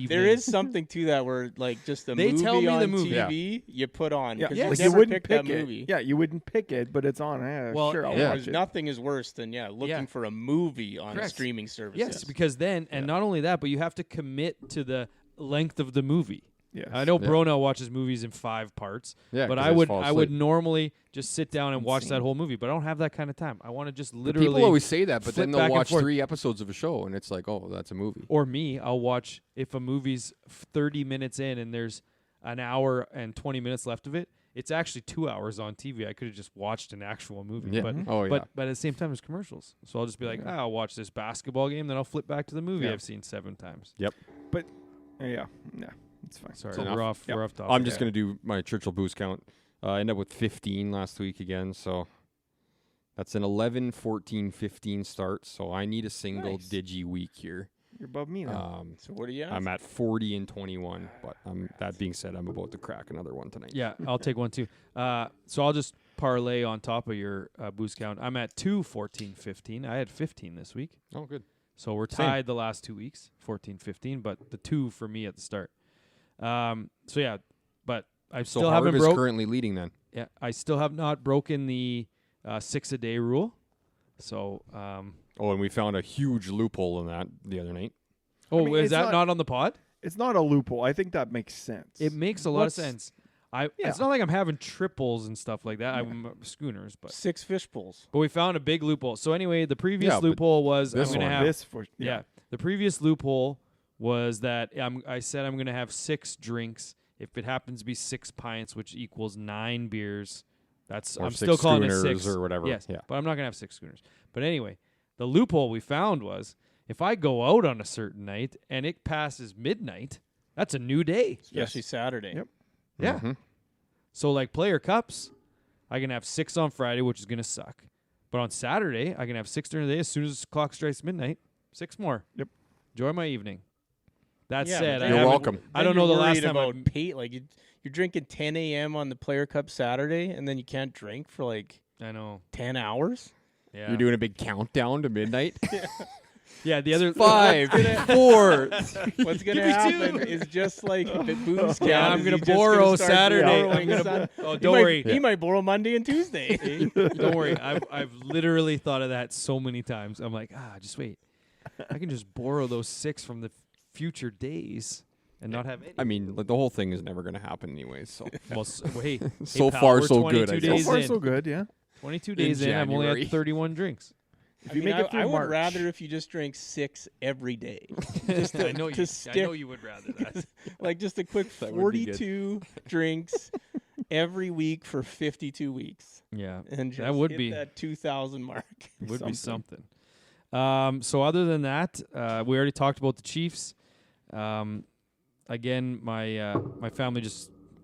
C: There is something to that where like just a
A: They
C: movie
A: tell me
C: on
A: the movie.
C: TV you put on.
B: Yeah,
C: 'cause
A: Yes.
C: you
B: like
C: never
B: you wouldn't
C: pick
B: pick
C: that
B: it.
C: movie.
B: Yeah, you wouldn't pick it, but it's on.
A: Well,
B: Sure, I'll
A: yeah.
B: watch it.
C: Nothing is worse than looking
A: Yeah.
C: for a movie on a
A: Correct.
C: streaming service.
A: Yes, because then, and not only that, but you have to commit to the length of the movie.
B: Yes.
A: I know
D: Yeah.
A: Brono watches movies in 5 parts,
D: Yeah,
A: but
D: 'cause
A: I
D: just
A: would
D: fall
A: I would
D: asleep.
A: normally just sit down and watch that
B: Insane.
A: whole movie, but I don't have that kind of time. I want to just literally.
D: People always say that, but
A: flip
D: then
A: back
D: they'll
A: and
D: watch
A: forth.
D: 3 episodes of a show, and it's like, oh, that's a movie.
A: Or me, I'll watch if a movie's 30 minutes in and there's an hour and 20 minutes left of it. It's actually 2 hours on TV. I could have just watched an actual movie.
D: Yeah.
A: But
D: Oh, yeah.
A: but at the same time, there's commercials. So I'll just be like, I'll watch this basketball game, then I'll flip back to the movie
B: Yeah.
A: I've seen 7 times.
B: Yeah, it's fine.
A: Sorry,
D: enough.
A: we're off.
B: Yeah.
A: We're off topic.
D: I'm just going to do my Churchill boost count. I ended up with 15 last week again, so that's an 11, 14, 15 start. So I need a single
B: Nice.
D: digi week here.
B: You're above me now.
C: So what do you?
D: I'm at 40 and 21, but that being said, I'm about to crack another one tonight.
A: Yeah, I'll take one too. So I'll just parlay on top of your boost count. I'm at 2, 14, 15. I had 15 this week.
D: Oh, good.
A: So we're
D: Same.
A: tied the last 2 weeks, 14, 15, but the 2 for me at the start. So yeah, but I
D: So
A: still
D: Harv
A: haven't
D: is
A: broke.
D: currently leading then.
A: Yeah, I still have not broken the 6 a day rule. So,
D: Oh, and we found a huge loophole in that the other night.
B: mean,
A: is
B: it's
A: that
B: not-
A: not on the pod?
B: It's not a loophole. I think that makes sense.
A: It makes a lot of
B: What's-
A: sense.
B: Yeah.
A: It's not like I'm having triples and stuff like that. I'm schooners, but
C: 6 fish pulls.
A: we found a big loophole. So anyway, the previous
D: Yeah, but
A: loophole was I'm
D: this
A: going to
D: one-
A: have
B: this for
A: yeah. The previous loophole was that I said I'm going to have 6 drinks. If it happens to be 6 pints, which equals 9 beers, I'm
D: Or 6
A: still calling it
D: schooners
A: 6
D: or whatever.
A: Yes,
D: Yeah.
A: but I'm not going to have 6 schooners. But anyway, the loophole we found was if I go out on a certain night and it passes midnight, that's a new day.
C: Especially Saturday.
B: Yep.
A: Yeah.
D: Mhm.
A: So like player cups, I can have 6 on Friday, which is going to suck. But on Saturday, I can have 6 during the day. As soon as the clock strikes midnight, 6 more.
B: Yep.
A: Enjoy my evening. That
C: Yeah,
A: said,
C: but
A: I
D: You're
A: haven't-
D: welcome.
A: I don't know the last time
C: about
A: I've-
C: like you're drinking 10 a.m. on the Player Cup Saturday, and then you can't drink for like
A: I know.
C: 10 hours.
A: Yeah.
D: You're doing a big countdown to midnight.
A: Yeah, the other
D: 5, 4.
C: What's gonna happen is just like the booze count.
A: Yeah, I'm
C: is
A: gonna
C: he's just
A: borrow
C: start
A: Saturday.
C: borrowing
A: I'm gonna
C: Sun-
A: oh,
C: He
A: don't
C: might-
A: worry.
C: He might borrow Monday and Tuesday.
A: Don't worry. I've literally thought of that so many times. I'm like, just wait. I can just borrow those 6 from the future days and not have any.
D: I mean, like, the whole thing is never going to happen anyways. So
A: Well, hey,
D: So
A: hey, pal,
D: far,
A: we're
D: so good,
A: 22
D: I
A: days
D: guess.
B: So far,
A: in.
B: so good. Yeah.
A: 22 days in, I've only
D: January.
A: had 31 drinks.
B: If you make it through
C: I would
B: March,
C: rather if you just drank 6 every day. Just to,
A: I know
C: to
A: you. I
C: stick,
A: know you would rather that.
C: like just a quick
D: That would be good.
C: 42 drinks every week for 52 weeks.
A: Yeah,
C: And just
A: that would
C: hit
A: be
C: that 2,000 mark.
A: would be something. So other than that, we already talked about the Chiefs. Again, my family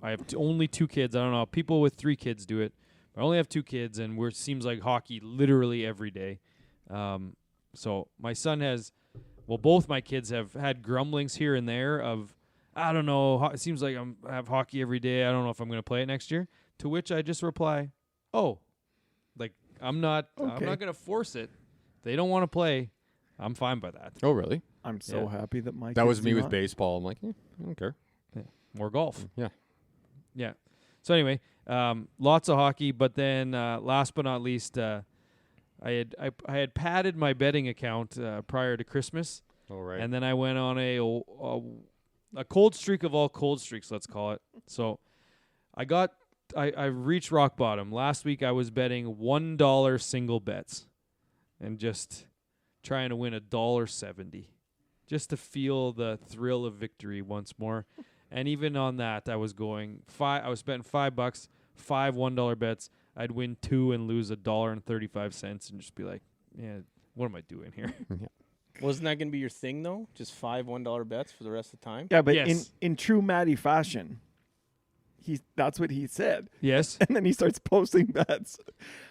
A: I have only 2 kids. I don't know. People with 3 kids do it. I only have 2 kids, and it seems like hockey literally every day. So my son both my kids have had grumblings here and there of, I don't know, it seems like I have hockey every day. I don't know if I'm going to play it next year. To which I just reply, oh, like I'm not going to force it. If they don't want to play, I'm fine by that.
D: Oh, really?
B: I'm so happy that my
D: That
B: kids
D: was me
B: do
D: with
B: not.
D: baseball. I'm like, I don't care.
A: More golf.
D: Yeah.
A: Yeah. So anyway, lots of hockey, but then last but not least, I had padded my betting account prior to Christmas,
D: All right.
A: and then I went on a cold streak of all cold streaks, let's call it. So I reached rock bottom. Last week I was betting $1 single bets, and just trying to win $1.70, just to feel the thrill of victory once more. And even on that, I was betting $5, 5 $1 bets. I'd win 2 and lose $1.35, and just be like, yeah, what am I doing here?
C: Wasn't that going to be your thing, though? Just 5 $1 bets for the rest of the time?
B: Yeah, but
A: Yes.
B: in true Matty fashion, that's what he said.
A: Yes.
B: And then he starts posting bets.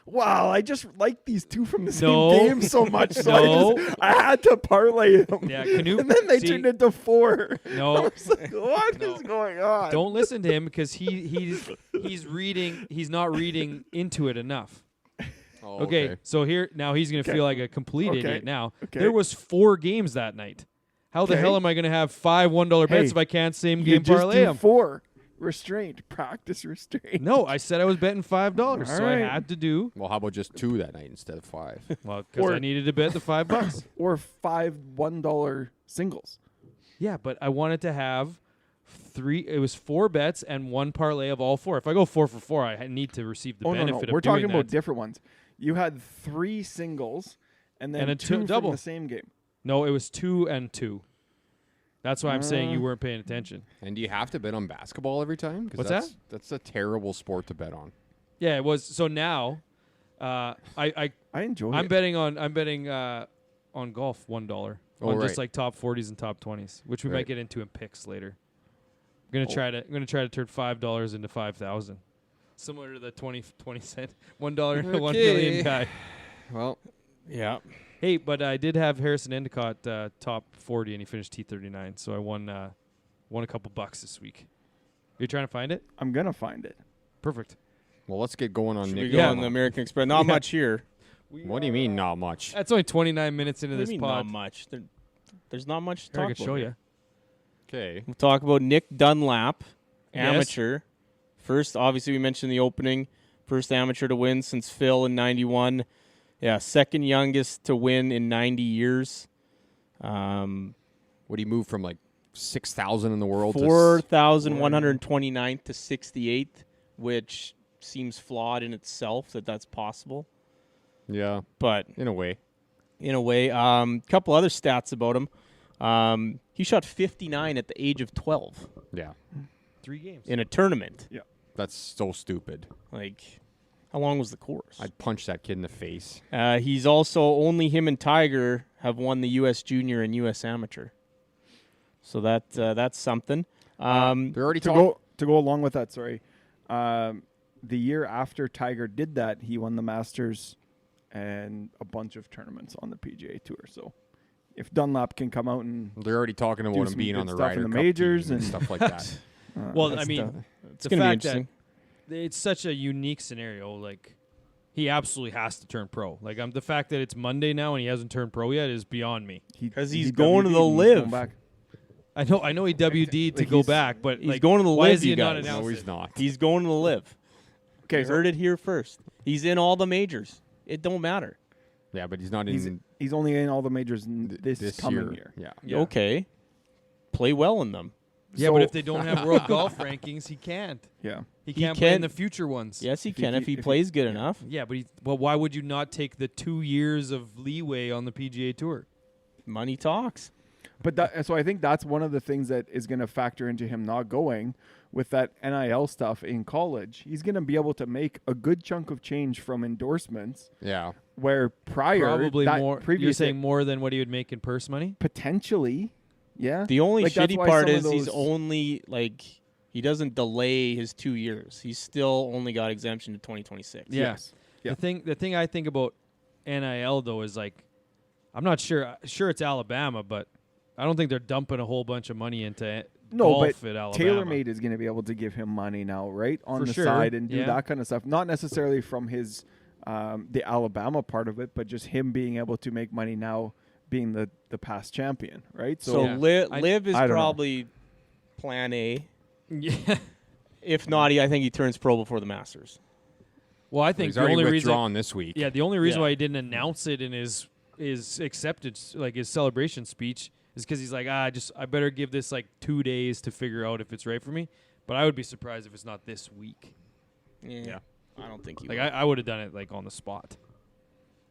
B: Wow, I just like these 2 from the same
A: No.
B: game so much. So
A: No.
B: I had to parlay them.
A: Yeah, Knoop.
B: And then they
A: See,
B: turned into 4. I
A: No,
B: was like, what is going on?
A: don't listen to him because he's not reading into it enough.
D: Oh,
A: Okay, so now he's going to feel like a complete
B: Okay.
A: idiot now.
B: Okay.
A: There was 4 games that night. How the
B: Okay.
A: hell am I going to have 5 $1 bets
B: Hey,
A: if I can't same
B: You
A: game
B: just
A: parlay
B: do
A: them?
B: 4. Restraint. Practice restraint.
A: No, I said I was betting $5, so
B: right.
A: I had to do
D: Well, how about just 2 that night instead of 5?
A: well because I needed to bet the $5.
B: Or 5 $1 singles.
A: Yeah, but I wanted to have 3. It was 4 bets and 1 parlay of all 4. If I go 4 for 4, I need to receive the
B: Oh, no,
A: benefit
B: no. We're
A: of doing
B: talking about
A: that.
B: different ones. You had 3 singles and then
A: And a
B: 2
A: double.
B: from the same game.
A: No, it was 2 and 2. That's why I'm saying you weren't paying attention.
D: And do you have to bet on basketball every time? 'Cause
A: What's
D: that's,
A: that?
D: That's a terrible sport to bet on.
A: Yeah, it was. So now,
B: I enjoy
A: I'm
B: it.
A: betting on golf $1
D: Oh,
A: on just
D: right.
A: like top 40s and top 20s, which we might
D: Right.
A: get into in picks later. I'm gonna try to turn $5 into 5,000, similar to the 20 cent $1 into 1 million guy.
D: Well,
C: Yeah.
A: Hey, but I did have Harrison Endicott top 40, and he finished T39, so I won a couple bucks this week. You trying to find it?
B: I'm going to find it.
A: Perfect.
D: well, let's get going on
C: Should
D: Nick.
C: we go
A: Yeah.
C: on the American Express? Not much here.
D: What do you mean, not much?
A: That's only 29 minutes into
C: What do
A: this
C: you mean
A: pod.
C: not much? There's not much to
A: Here, I
C: talk
A: could
C: about.
A: show
C: here.
A: you.
D: Okay.
C: We'll talk about Nick Dunlap,
A: Yes.
C: amateur. First, obviously, we mentioned the opening. First amateur to win since Phil in 91. Yeah, second youngest to win in 90 years.
D: What do you move from like 6,000 in the world to
C: 4,129th to 68th, which seems flawed in itself that that's possible.
D: Yeah,
C: But
D: in a way.
C: in a way, couple other stats about him. He shot 59 at the age of 12
D: Yeah.
A: 3 games.
C: in a tournament.
D: That's so stupid.
C: Like, how long was the course?
D: I'd punch that kid in the face.
C: He's also only him and Tiger have won the U.S. Junior and U.S. Amateur. So that's something.
D: They're already
B: To
D: talking.
B: go along with that, sorry. The year after Tiger did that, he won the Masters and a bunch of tournaments on the PGA Tour. So if Dunlap can come out and
D: They're already talking
B: do
D: about him
B: some
D: being
B: good
D: on the
B: stuff in
D: Ryder
B: the
D: Cup
B: majors
D: team and
B: and-
D: stuff like that.
A: Well, I
C: That's
A: mean,
C: it's
A: the
C: going to be
A: fact that
C: interesting.
A: it's such a unique scenario. Like, he absolutely has to turn pro. Like, the fact that it's Monday now and he hasn't turned pro yet is beyond me.
C: 'Cause
B: he
C: he's going to
B: WD'd
C: the
B: and he's going
C: Live.
B: back.
A: I know he WD'd to
B: Like,
A: go
B: he's-
A: back, but
C: he's
A: like,
C: going to the
A: why
C: Live,
A: is he
C: you
A: not
C: guys.
A: announced
D: No, he's
A: it?
D: not.
C: He's going to the Live.
B: Okay,
C: You
B: so
C: heard it here first. He's in all the majors. It don't matter.
D: Yeah, but he's not
B: he's,
D: in
B: he's only in all the majors this coming year.
D: Yeah.
A: Yeah.
C: Okay. Play well in them.
A: Yeah,
B: So-
A: but if they don't have world golf rankings, he can't.
B: Yeah.
A: He
C: He
A: can't play in
C: can-
A: the future ones.
C: Yes, he
B: If he-
C: can if he
B: if he-
C: plays good enough.
A: Yeah, but why would you not take the 2 years of leeway on the PGA Tour?
C: Money talks.
B: But so I think that's one of the things that is going to factor into him not going with that NIL stuff in college. He's going to be able to make a good chunk of change from endorsements.
D: Yeah.
B: Where prior,
A: Probably
B: that
A: more. You're
B: previous
A: saying more than what he would make in purse money?
B: potentially, yeah.
C: The only
B: Like, that's
C: shitty
B: why
C: part
B: some of
C: is he's
B: those-
C: only like he doesn't delay his 2 years. He's still only got exemption to 2026.
A: Yeah.
B: Yes. Yeah.
A: The thing I think about NIL though is like, I'm not sure. Sure, it's Alabama, but I don't think they're dumping a whole bunch of money into golf at Alabama.
B: TaylorMade is going to be able to give him money now, right, on
A: For
B: the
A: sure,
B: side and do
A: yeah.
B: that kind of stuff. Not necessarily from his the Alabama part of it, but just him being able to make money now, being the past champion, right?
C: So
A: Yeah.
C: Liv is
B: I don't know.
C: probably plan A.
A: Yeah.
C: If not, I think he turns pro before the Masters.
A: Well, I think
D: He's
A: the
D: already
A: only
D: withdrawn
A: reason.
D: this week.
A: Yeah, the only reason
C: Yeah.
A: why he didn't announce it in his acceptance, like his celebration speech, is because he's like, I better give this like 2 days to figure out if it's right for me. But I would be surprised if it's not this week.
C: Yeah. I don't think he
A: Like
C: will.
A: I would have done it like on the spot.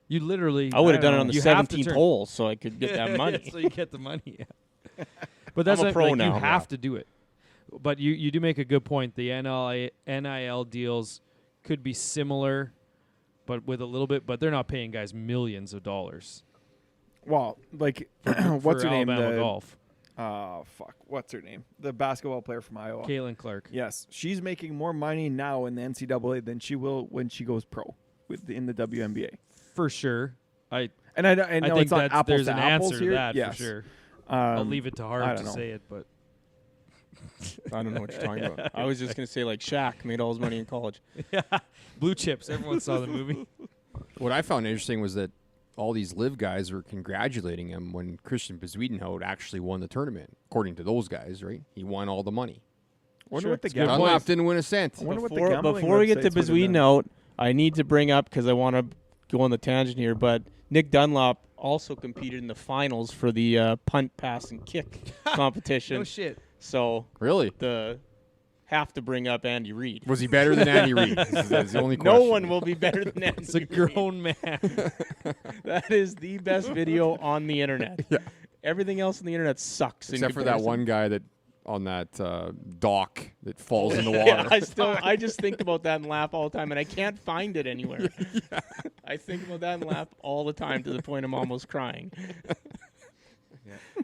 A: You literally.
C: I would have
A: don't
C: done it
A: know,
C: on the
A: you have to
C: 17th
A: turn-
C: hole so I could get that money.
A: so you get the money. Yeah. But that's
C: I'm a
A: like,
C: pro
A: like,
C: now.
A: you have to do it. But you do make a good point. The NIL deals could be similar, but with a little bit. But they're not paying guys millions of dollars.
B: Well, like
A: For
B: what's her name?
A: Alabama golf.
B: What's her name? The basketball player from Iowa.
A: Caitlin Clark.
B: Yes, she's making more money now in the NCAA than she will when she goes pro in the WNBA.
A: For sure. I
B: And I know
A: think
B: it's not apples
A: there's
B: to
A: an
B: apples
A: answer
B: here.
A: to that
B: Yes.
A: for sure.
B: I'll
A: I'll leave it to
B: I
A: Harv
B: don't
A: to
B: know.
A: say it, but
C: I don't know what you're talking about. I was just going to say, like, Shaq made all his money in college.
A: Blue Chips. Everyone saw the movie.
D: What I found interesting was that all these live guys were congratulating him when Christian Bezuidenhout actually won the tournament. According to those guys, right? He won all the money.
B: wonder
C: Sure,
B: what the
C: it's a good
B: gambling.
D: Dunlap didn't win a cent.
B: I wonder what the
C: Before,
B: gambling
C: before we get to
B: websites would've
C: Bezuidenhout
B: done.
C: out, I need to bring up, because I want to go on the tangent here, but Nick Dunlap also competed in the finals for the punt, pass, and kick competition.
A: No shit.
C: So
D: Really?
C: have to bring up Andy Reid.
D: Was he better than Andy Reid? That's the only
C: No
D: question.
C: one will be better than Andy
A: It's a
C: Reid.
A: grown man.
C: That is the best video on the internet.
D: Yeah.
C: Everything else on the internet sucks. in
D: Except for that
C: comparison.
D: one guy that on that dock that falls in the
C: Yeah,
D: water.
C: I just think about that and laugh all the time, and I can't find it anywhere. I think about that and laugh all the time to the point I'm almost crying.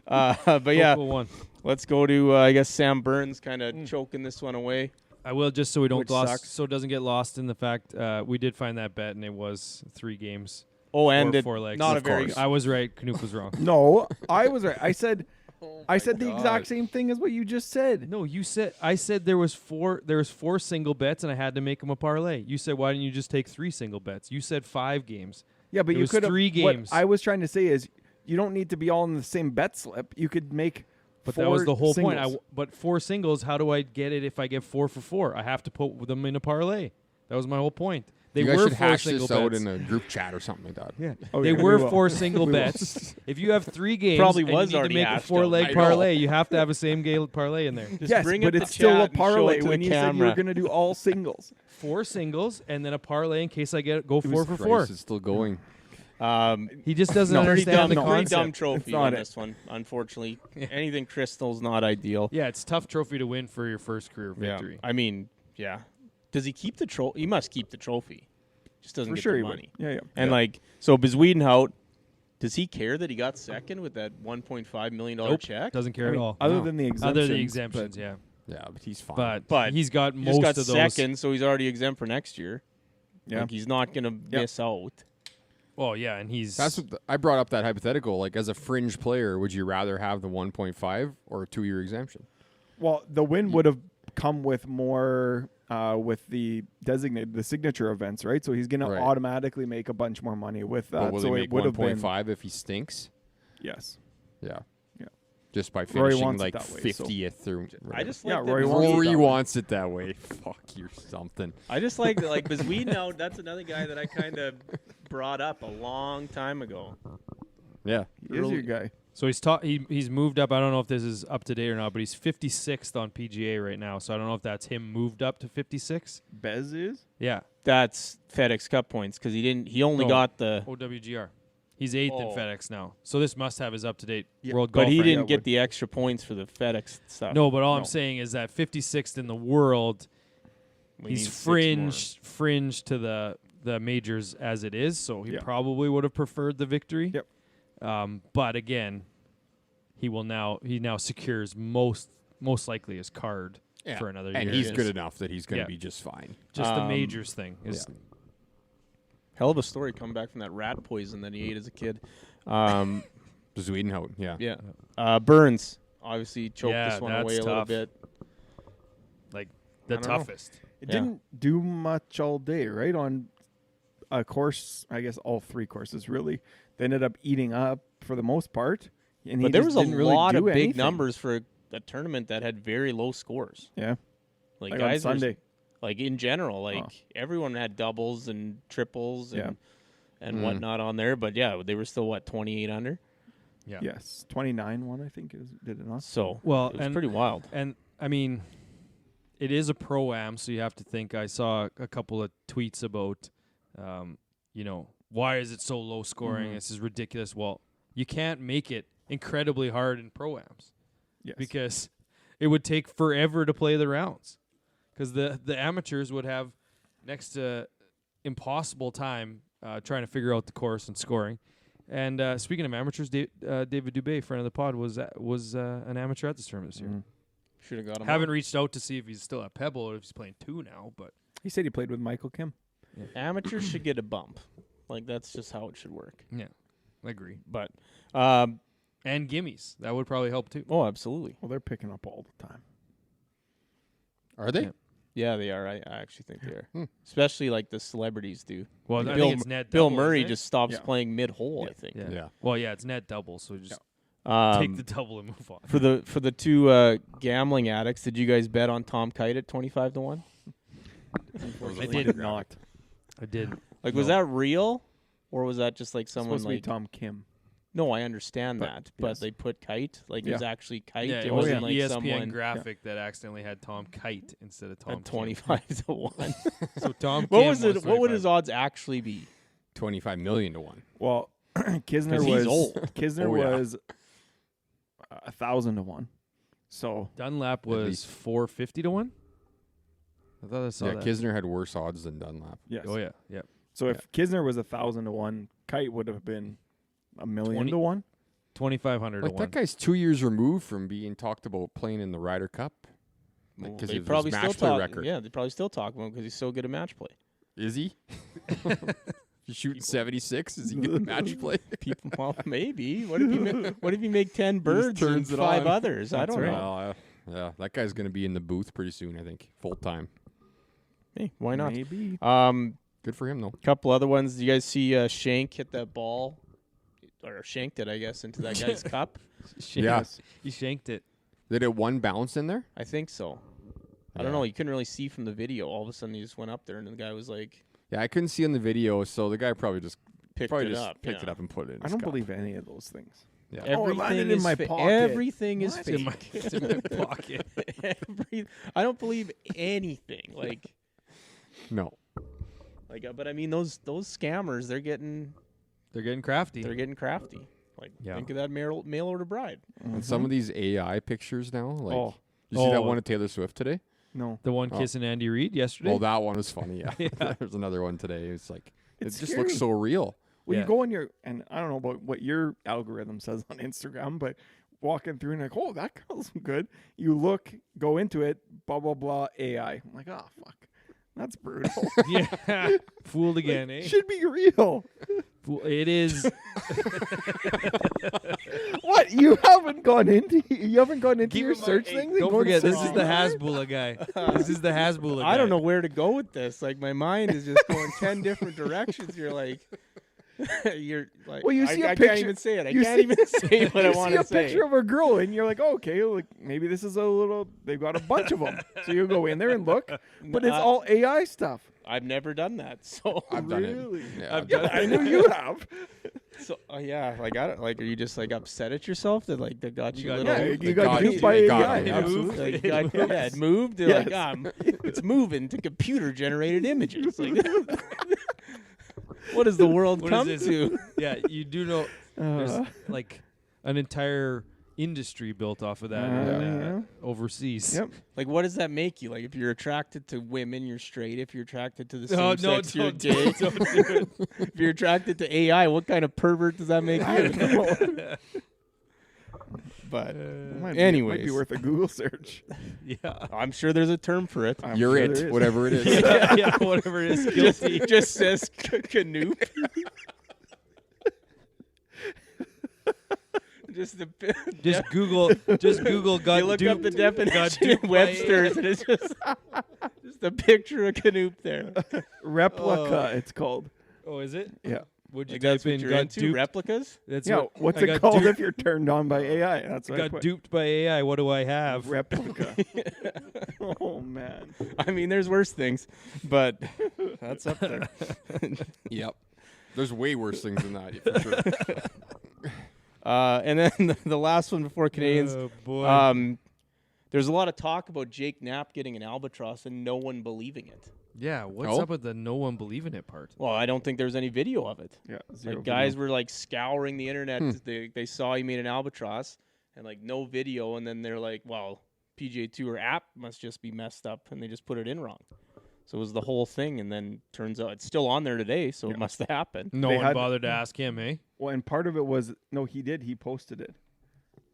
C: But yeah,
A: Local one.
C: let's go to I guess Sam Burns kind of choking this one away.
A: I will just so we don't
C: Which
A: lost,
C: sucks.
A: so it doesn't get lost in the fact we did find that bet and it was 3 games.
C: Oh, and it,
A: Four legs.
C: not
A: Of
C: a very
D: course.
A: I was right. Knoop was wrong.
B: No, I was right. I said
A: Oh
B: the exact same thing as what you just said.
A: No, you said I said there was 4 single bets and I had to make them a parlay. You said why didn't you just take 3 single bets? You said 5 games.
B: Yeah, but
A: It
B: you
A: was
B: could have
A: 3 games.
B: What I was trying to say is you don't need to be all in the same bet slip. You could make
A: But
B: 4
A: that was the whole point.
B: singles.
A: But 4 singles, how do I get it if I get 4 for 4? I have to put them in a parlay. That was my whole point. They
D: You guys
A: were
D: should
A: 4
D: hash
A: single
D: this out
A: bets.
D: in a group chat or something like that.
A: Yeah,
B: Oh,
A: they
B: yeah,
A: were
B: we will.
A: 4 single
B: We will.
A: bets. If you have 3 games,
C: Probably
A: and
C: was
A: you need
C: already
A: to make a
C: hashed
A: 4-leg
D: out. I know.
A: parlay, you have to have a same game parlay in there.
C: Just
B: Yes,
C: bring
B: but
C: up
B: it's
C: the
B: still
C: chat
B: a
C: and show
B: parlay
C: it to
B: when
C: the
B: you said you
C: camera.
B: were going to do all singles.
A: 4 singles and then a parlay in case I go 4
D: Jesus
A: for
D: Christ,
A: 4.
D: It's still going.
A: He just doesn't
B: No,
C: Pretty
A: understand
C: dumb,
A: the
C: pretty dumb
A: concept.
C: trophy
B: It's not
C: on
B: it.
C: this one. Unfortunately, anything crystal's not ideal.
A: Yeah, it's a tough trophy to win for your first career victory.
C: I mean, yeah. Does he keep the trophy? He must keep the trophy. Just doesn't
B: For
C: get
B: sure
C: the
B: he would.
C: money.
B: Yeah, yeah.
C: And like, so Bezuidenhout, does he care that he got second with that $1.5 million
A: Nope.
C: check?
A: Doesn't care
B: I mean,
A: at all.
B: other
D: No.
B: than the exemptions.
A: Other than the exemptions, yeah.
D: Yeah, but he's fine.
A: But he's got
C: He
A: most
C: just got
A: of those.
C: second, so he's already exempt for next year.
B: Yeah.
C: Like, he's not going to miss out.
A: Oh yeah, and he's
D: That's what I brought up that hypothetical. Like, as a fringe player, would you rather have the 1.5 or a 2-year exemption?
B: Well, the win would have come with more with the signature events, right? So he's going
D: Right.
B: to automatically make a bunch more money with that.
D: But will
B: so
D: he
B: it
D: make
B: would have been
D: 1.5 if he stinks?
B: yes.
D: Yeah.
B: Yeah.
D: Just by
B: Rory
D: finishing
B: wants it
D: like
B: that way, so-
D: 50th or
C: I just
B: Yeah,
C: like that
B: Rory
C: Bezuidenhout-
B: wants it
D: Rory
B: that way.
D: wants it that way. Fuck you something.
C: I just like Bezuidenhout. That's another guy that I kind of brought up a long time ago.
D: Yeah.
B: He is your guy.
A: So he's moved up. I don't know if this is up to date or not, but he's 56th on PGA right now. So I don't know if that's him moved up to 56.
B: Bez is?
A: Yeah,
C: That's FedEx Cup points because he only
A: No.
C: got the
A: OWGR. He's 8th in
C: Oh.
A: FedEx now. So this must have his up-to-date
B: Yeah,
A: world
C: But
A: golf
C: he
A: rank.
C: didn't get the extra points for the FedEx stuff.
A: No, but all I'm
B: No.
A: saying is that 56th in the world,
C: We need
A: he's
C: 6 more.
A: fringe to the majors as it is, so he
B: Yeah.
A: probably would have preferred the victory.
B: Yep.
A: But again, he now secures most likely his card
D: Yeah.
A: for another
D: And
A: year.
D: he's
A: Just-
D: good enough that he's going to
A: Yeah.
D: be just fine.
A: Just the majors thing is
C: Hell of a story coming back from that rat poison that he ate as a kid.
D: Swedenhout, yeah.
C: Yeah. Burns obviously choked
A: Yeah,
C: this one
A: that's
C: away a little
A: tough.
C: bit.
A: like the
C: I don't know.
A: toughest.
B: It
C: Yeah.
B: didn't do much all day, right? On a course, I guess all 3 courses really. They ended up eating up for the most part. And he
C: But there
B: just
C: was a
B: didn't really
C: lot of
B: do
C: big
B: anything.
C: numbers for a tournament that had very low scores.
B: Yeah.
C: Like
B: Like on
C: guys were,
B: Sunday.
C: like in general, like
B: Oh.
C: everyone had doubles and triples and
D: Mm.
C: whatnot on there. But yeah, they were still 28 under.
A: Yeah.
B: Yes. 29 I think did it not?
C: So
A: Well,
C: it was
A: and
C: pretty wild.
A: And I mean, it is a pro-am, so you have to think. I saw a couple of tweets about, why is it so low scoring?
B: Mhm.
A: This is ridiculous. Well, you can't make it incredibly hard in pro-ams
B: Yes.
A: because it would take forever to play the rounds. Because the amateurs would have next to impossible time trying to figure out the course and scoring. And speaking of amateurs, David Dubé, friend of the pod, was an amateur at this tournament this year.
B: Mhm.
C: Should have got him.
A: Haven't reached out to see if he's still at Pebble or if he's playing 2 now, but
B: He said he played with Michael Kim.
C: Amateurs should get a bump. Like that's just how it should work.
A: yeah, I agree.
C: But
A: And gimmies, that would probably help too.
C: oh, absolutely.
B: Well, they're picking up all the time.
D: Are they?
A: Yeah.
C: Yeah, they are. I actually think they are.
D: Hmm.
C: Especially like the celebrities do.
A: Well,
C: Like
A: I
C: Bill
A: think it's net
C: Bill
A: double,
C: Murray
A: isn't it?
C: just stops
B: Yeah.
C: playing mid-hole, I think.
A: Yeah.
D: Yeah.
A: Well, yeah, it's net double, so just
C: Um,
A: take the double and move on.
C: for the 2 gambling addicts, did you guys bet on Tom Kite at 25 to 1?
A: I did
B: not.
A: I did.
C: Like was that real or was that just like
B: It's
C: someone
B: supposed to be
C: like
B: Tom Kim.
C: No, I understand
B: But,
C: that, but
B: yes.
C: they put Kite like it was
B: Yeah.
C: actually Kite.
A: Yeah,
C: it
A: it was
C: wasn't
A: an
C: like
A: ESPN
C: someone
A: graphic that accidentally had Tom Kite instead of Tom
C: at 25 to 1.
A: So Tom
C: What
A: Kim
C: was it? What would
A: 25.
C: his odds actually be?
D: 25 million to 1.
B: Well, Kisner
C: 'Cause
B: was
C: he's old.
B: Kisner
D: Oh, yeah.
B: was 1,000 to 1. So
A: Dunlap
D: At
A: was
D: least.
A: 450 to 1? I thought I saw
D: Yeah,
A: that.
D: Kisner had worse odds than Dunlap.
B: yes.
A: Oh, yeah. Yeah.
B: So if Kisner was 1,000 to 1, Kite would have been 1,000,000 to 1.
A: 2,500
D: Like,
A: to
D: that
A: 1.
D: guy's 2 years removed from being talked about playing in the Ryder Cup.
C: Well,
D: Because
C: they
D: of his
C: probably
D: match
C: still
D: play
C: talk.
D: record.
C: Yeah, they probably still talk about him because he's so good at match play.
D: Is he? He's shooting 76? Is he good at match play?
C: People, well, maybe. What if you make 10 birds and
D: turns it
C: 5
D: on.
C: others? I
B: That's
C: don't
B: right.
C: know.
D: Well, yeah, that guy's going to be in the booth pretty soon, I think, full time.
C: Hey, why not?
B: Maybe.
D: Good for him, though.
C: Couple other ones. Did you guys see Shank hit that ball, or shanked it, I guess, into that guy's cup?
D: Yeah.
A: He shanked it.
D: Did it one bounce in there?
C: I think so. I don't know. You couldn't really see from the video. All of a sudden, he just went up there, and the guy was like,
D: Yeah, I couldn't see on the video, so the guy probably just
C: picked
D: picked
C: it
D: it up and put it in
B: I
D: his
B: don't
D: cup.
B: believe any of those things.
D: Yeah.
B: Oh, it landed in
C: is
B: my pocket.
C: Everything is
B: What?
C: fake.
A: It's in my pocket.
C: I don't believe anything.
D: No.
C: But I mean, those scammers, they're getting
A: crafty.
C: crafty. Like,
A: Yeah.
C: think of that mail order bride.
D: And some of these AI pictures now, like,
B: Oh,
D: you see that
A: Oh.
D: one of Taylor Swift today?
B: no.
A: The one
D: Oh.
A: kissing Andy Reid yesterday.
D: Well, that one was funny, yeah.
A: Yeah.
D: There's another one today. It's like,
B: It's
D: it just looks
B: scary.
D: so real.
B: Well,
A: Yeah.
B: you go on and I don't know about what your algorithm says on Instagram, but walking through and like, oh, that girl's good. You look, go into it, blah, blah, blah, AI. I'm like, oh, fuck. That's brutal.
A: Yeah. Fooled again, eh?
B: Should be real.
A: It is.
B: What? You haven't gone into your search thing?
A: Don't forget, this is the Hasbulla guy. This is the Hasbulla guy.
C: I don't know where to go with this. Like, my mind is just going 10 different directions. You're like,
B: Well, you see a
C: I
B: picture-
C: can't even say it. I
B: you
C: can't
B: see-
C: even say what I
B: You
C: want
B: see
C: to
B: a
C: say.
B: picture of a girl and you're like, oh, okay, like maybe this is a little. They've got a bunch of them, so you go in there and look, but it's all AI stuff.
C: I've never done that. So,
D: I've done
B: Really?
D: it. Yeah,
A: I've
D: I've
A: done
D: done
B: I knew you have.
C: so yeah, like, I don't, like, are you just like upset at yourself that like they got you,
A: got
C: little?
B: Yeah,
A: duped.
B: you
D: got
B: got
D: you.
B: duped by
D: They got
B: AI.
D: you.
B: Absolutely.
C: Like, yeah, it moved. They're
B: Yes.
C: like, it's moving to computer generated images. Like, What does the world
A: What
C: come
A: is this?
C: to?
A: Yeah, you do know there's like an entire industry built off of that
B: yeah.
A: overseas.
B: Yep.
C: Like, what does that make you? Like, if you're attracted to women, you're straight. If you're attracted to the same
A: No,
C: sex, you're
A: don't
C: gay.
A: don't do it.
C: If you're attracted to AI, what kind of pervert does that make you? But
B: Might be
C: anyways,
B: worth a Google search.
A: Yeah.
C: I'm sure there's a term for it.
B: I'm
D: You're
B: sure
D: it,
B: there is.
D: whatever it is.
A: yeah, whatever it is, guilty.
C: Just says Knoop. Just the
A: Just Google. Got
C: you look
A: duped.
C: up the definition
A: duped
C: in
A: by
C: Webster's, and it's just a picture of Knoop there.
B: Replica, it's called.
A: Oh, is it?
B: Yeah.
A: Would you
C: Like,
A: type
C: that's what
A: in
C: you're
A: got
C: into?
A: duped?
C: Replicas?
A: That's
B: Yeah,
A: what,
B: what's
A: I
B: it
A: got
B: called
A: duped-
B: if you're turned on by AI? That's what I
A: got
B: put.
A: duped by AI. What do I have?
B: Replica. Oh, man.
C: I mean, there's worse things, but that's up there.
D: Yep. There's way worse things than that, for sure.
C: And then the last one before Canadians.
A: Oh boy.
C: There's a lot of talk about Jake Knapp getting an albatross and no one believing it.
A: yeah. What's
D: Oh?
A: up with the no one believing it part?
C: Well, I don't think there's any video of it.
B: Yeah. Zero
C: Like, guys
B: video.
C: were like scouring the internet. They saw he made an albatross and like no video, and then they're like, well, PGA Tour app must just be messed up, and they just put it in wrong. So it was the whole thing, and then turns out it's still on there today, so it must have happened.
A: No
B: They
A: one
B: had-
A: bothered to ask him, eh?
B: Well, and part of it was no, he did. He posted it.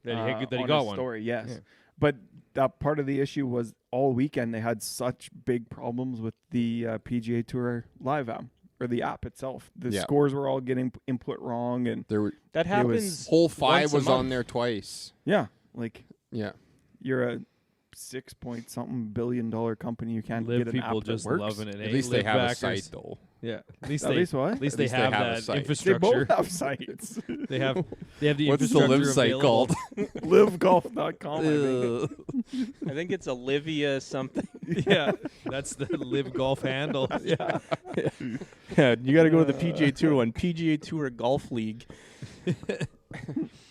A: That he
B: on
A: got
B: his
A: one.
B: story, yes.
A: Yeah.
B: But that part of the issue was all weekend they had such big problems with the PGA Tour live app or the app itself. The
D: Yeah.
B: scores were all getting input wrong, and
D: There were
C: That
B: It
C: happens.
B: was-
D: whole 5
C: once a
D: was on
C: month.
D: there twice.
B: yeah, like
D: Yeah.
B: you're a 6-point-something billion dollar company. You can't
A: Live
B: get an
A: people
B: app
A: just
B: that works.
A: loving it.
D: At
A: eh?
D: least they
A: Live
D: have a
A: backers.
D: site, though.
A: Yeah. At least
B: At least what?
A: At least
D: At
A: they
D: least they
A: have
D: have a
A: that
D: site.
B: They
A: infrastructure.
B: both have sites.
A: They have the
D: What's the
A: infrastructure
D: live site
A: available.
D: called?
B: LiveGolf.com. I think.
C: I think it's Olivia something.
A: Yeah, that's the Live Golf handle. Yeah.
C: Yeah, you got to go to the PGA Tour one, PGA Tour Golf League.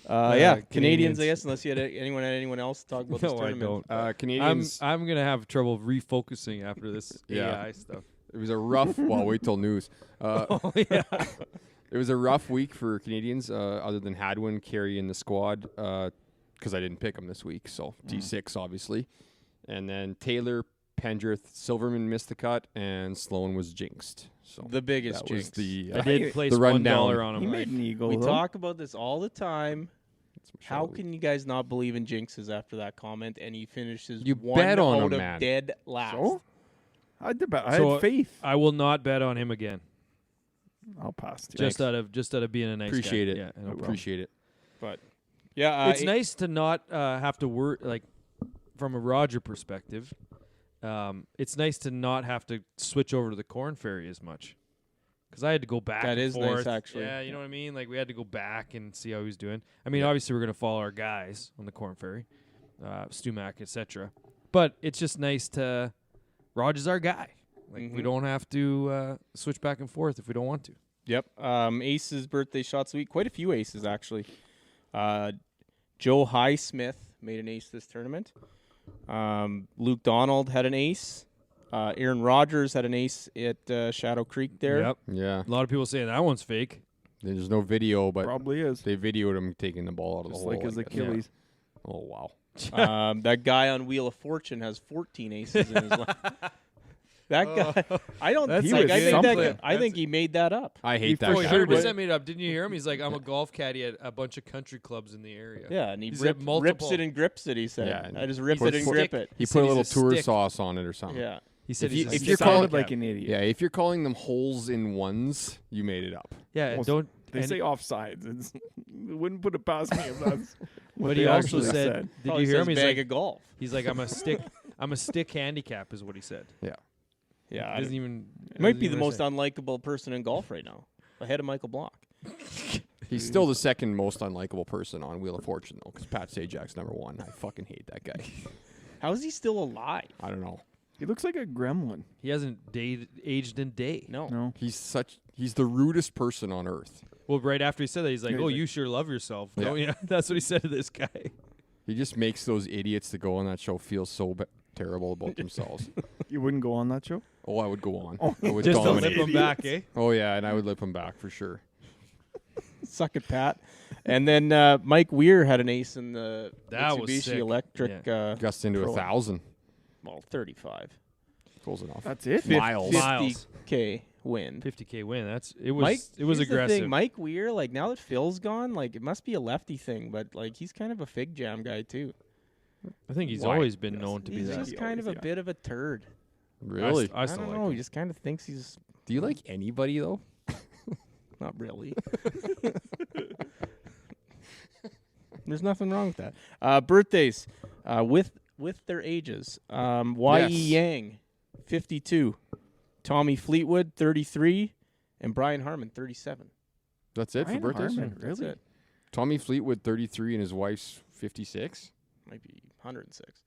C: Yeah, Canadians, I guess. Unless you had anyone else talk about this
A: No, I
C: tournament.
A: don't.
D: Canadians.
A: I'm gonna have trouble refocusing after this
D: Yeah.
A: AI stuff.
D: It was a rough. Well, wait till news.
A: Oh yeah.
D: It was a rough week for Canadians, other than Hadwin, Carey in the squad, because I didn't pick him this week. So T6, obviously. And then Taylor, Pendrith, Silverman missed the cut, and Sloan was jinxed. So
C: The biggest
D: that was
C: jinx.
D: the
A: I did place
D: the rundown.
A: $1 on him.
B: He
A: right?
B: made an eagle.
C: We
B: though.
C: talk about this all the time. How
D: Michelle.
C: can you guys not believe in jinxes after that comment? And he finishes
D: You
C: one
D: bet on
C: out
D: him,
C: of
D: man.
C: dead last.
B: So I did. I
A: So,
B: had faith.
A: I will not bet on him again.
B: I'll pass. To
A: Just out of being a nice
D: Appreciate
A: guy.
D: it.
A: Yeah, no problem.
D: Appreciate it.
C: But yeah,
A: It's nice to not have to work like from a Roger perspective. It's nice to not have to switch over to the Corn Ferry as much. Because I had to go back.
C: That
A: and
C: is nice,
A: forth.
C: actually.
A: Yeah, you know what I mean. Like we had to go back and see how he was doing. I mean, obviously we're gonna follow our guys on the Corn Ferry, Stumac, etc. But it's just nice to. Roger's our guy. Like we
C: Mhm.
A: don't have to switch back and forth if we don't want to.
C: Yep. Ace's birthday shots week. Quite a few aces actually. Joe Highsmith made an ace this tournament. Luke Donald had an ace. Aaron Rodgers had an ace at Shadow Creek there.
A: Yep.
D: Yeah.
A: A lot of people saying that one's fake.
D: There's no video, but
B: Probably is.
D: they videoed him taking the ball out of
B: Just
D: the hole.
B: like his
D: I guess.
B: Achilles.
D: Oh, wow.
C: That guy on Wheel of Fortune has 14 aces in his life. That guy, I don't.
A: That's
C: like,
A: like
C: I think
A: something.
C: I think he made that up.
D: I hate that
A: Oh, he
D: guy.
A: 100% made it up. Didn't you hear him? He's like, I'm a golf caddy at a bunch of country clubs in the area.
C: Yeah, and he
A: He's at
C: rips
A: multiple-
C: it and grips it. He said,
D: Yeah, and
C: "I just rip
A: he's
C: it
A: a
C: and grip
A: stick.
C: it."
D: He
A: said
D: put a
A: he's
D: little
A: a
D: tour
A: stick.
D: sauce on it or something.
C: Yeah,
A: He said
D: If
A: he's
D: you-
A: a
D: if
A: stick.
D: you're
B: Sounded
D: calling-
B: like an idiot.
D: Yeah, if you're calling them holes in ones, you made it up.
A: Yeah, and
B: Well,
A: don't.
B: They
A: and-
B: say offsides. It's, wouldn't put it past me if that's what
A: But
B: they
A: he also
B: actually
A: said, did
C: Probably
A: you hear him?
C: says
A: He's
C: bag
A: like,
C: of golf.
A: he's like, I'm a stick. I'm a stick handicap, is what he said.
C: Yeah,
A: He doesn't even.
C: he might
A: doesn't
C: be the
A: even
C: most
A: say.
C: unlikable person in golf right now, ahead of Michael Block.
D: He's still the second most unlikable person on Wheel of Fortune, though, because Pat Sajak's number one. I fucking hate that guy.
C: How is he still alive?
D: I don't know.
B: He looks like a gremlin.
A: He hasn't aged in day.
C: No.
B: No.
D: He's the rudest person on earth.
A: Well, right after he said that, he's like,
B: Yeah,
A: "Oh,
B: he's like-
A: you sure love yourself."
D: Yeah.
A: No, yeah, that's what he said to this guy.
D: He just makes those idiots that go on that show feel so terrible about themselves.
B: You wouldn't go on that show?
D: Oh, I would go on.
B: Oh,
D: I would
A: Just to
D: dominate.
A: lip him back, eh?
D: Oh yeah, and I would lip him back for sure.
C: Suck it, Pat. And then Mike Weir had an ace in the
A: That was
C: Mitsubishi
A: sick.
C: Electric.
D: Gust into
C: Pro.
D: 1,000.
C: Well, 35.
D: Close enough.
B: That's it?
D: Miles.
C: 50K win.
A: 50K win. It
C: Mike,
A: was
C: here's the
A: aggressive.
C: thing, Mike Weir, like now that Phil's gone, like it must be a lefty thing, but like he's kind of a fig jam guy too.
A: I think he's
D: Why?
A: always been known to be
C: He's
A: that.
C: just kind of a bit of a turd.
D: Really?
A: I
C: I
A: still
C: don't
A: like
C: know.
A: him.
C: He just kind of thinks he's
D: Do you like anybody though?
C: not really. There's nothing wrong with that. Birthdays with their ages. Y.E.
D: Yes.
C: Yang, 52. Tommy Fleetwood, 33. And Brian Harmon, 37.
D: That's it
B: Brian
D: for birthdays?
B: Harmon,
C: That's
B: really?
C: it.
D: Tommy Fleetwood, 33, and his wife's 56.
C: Might be 106.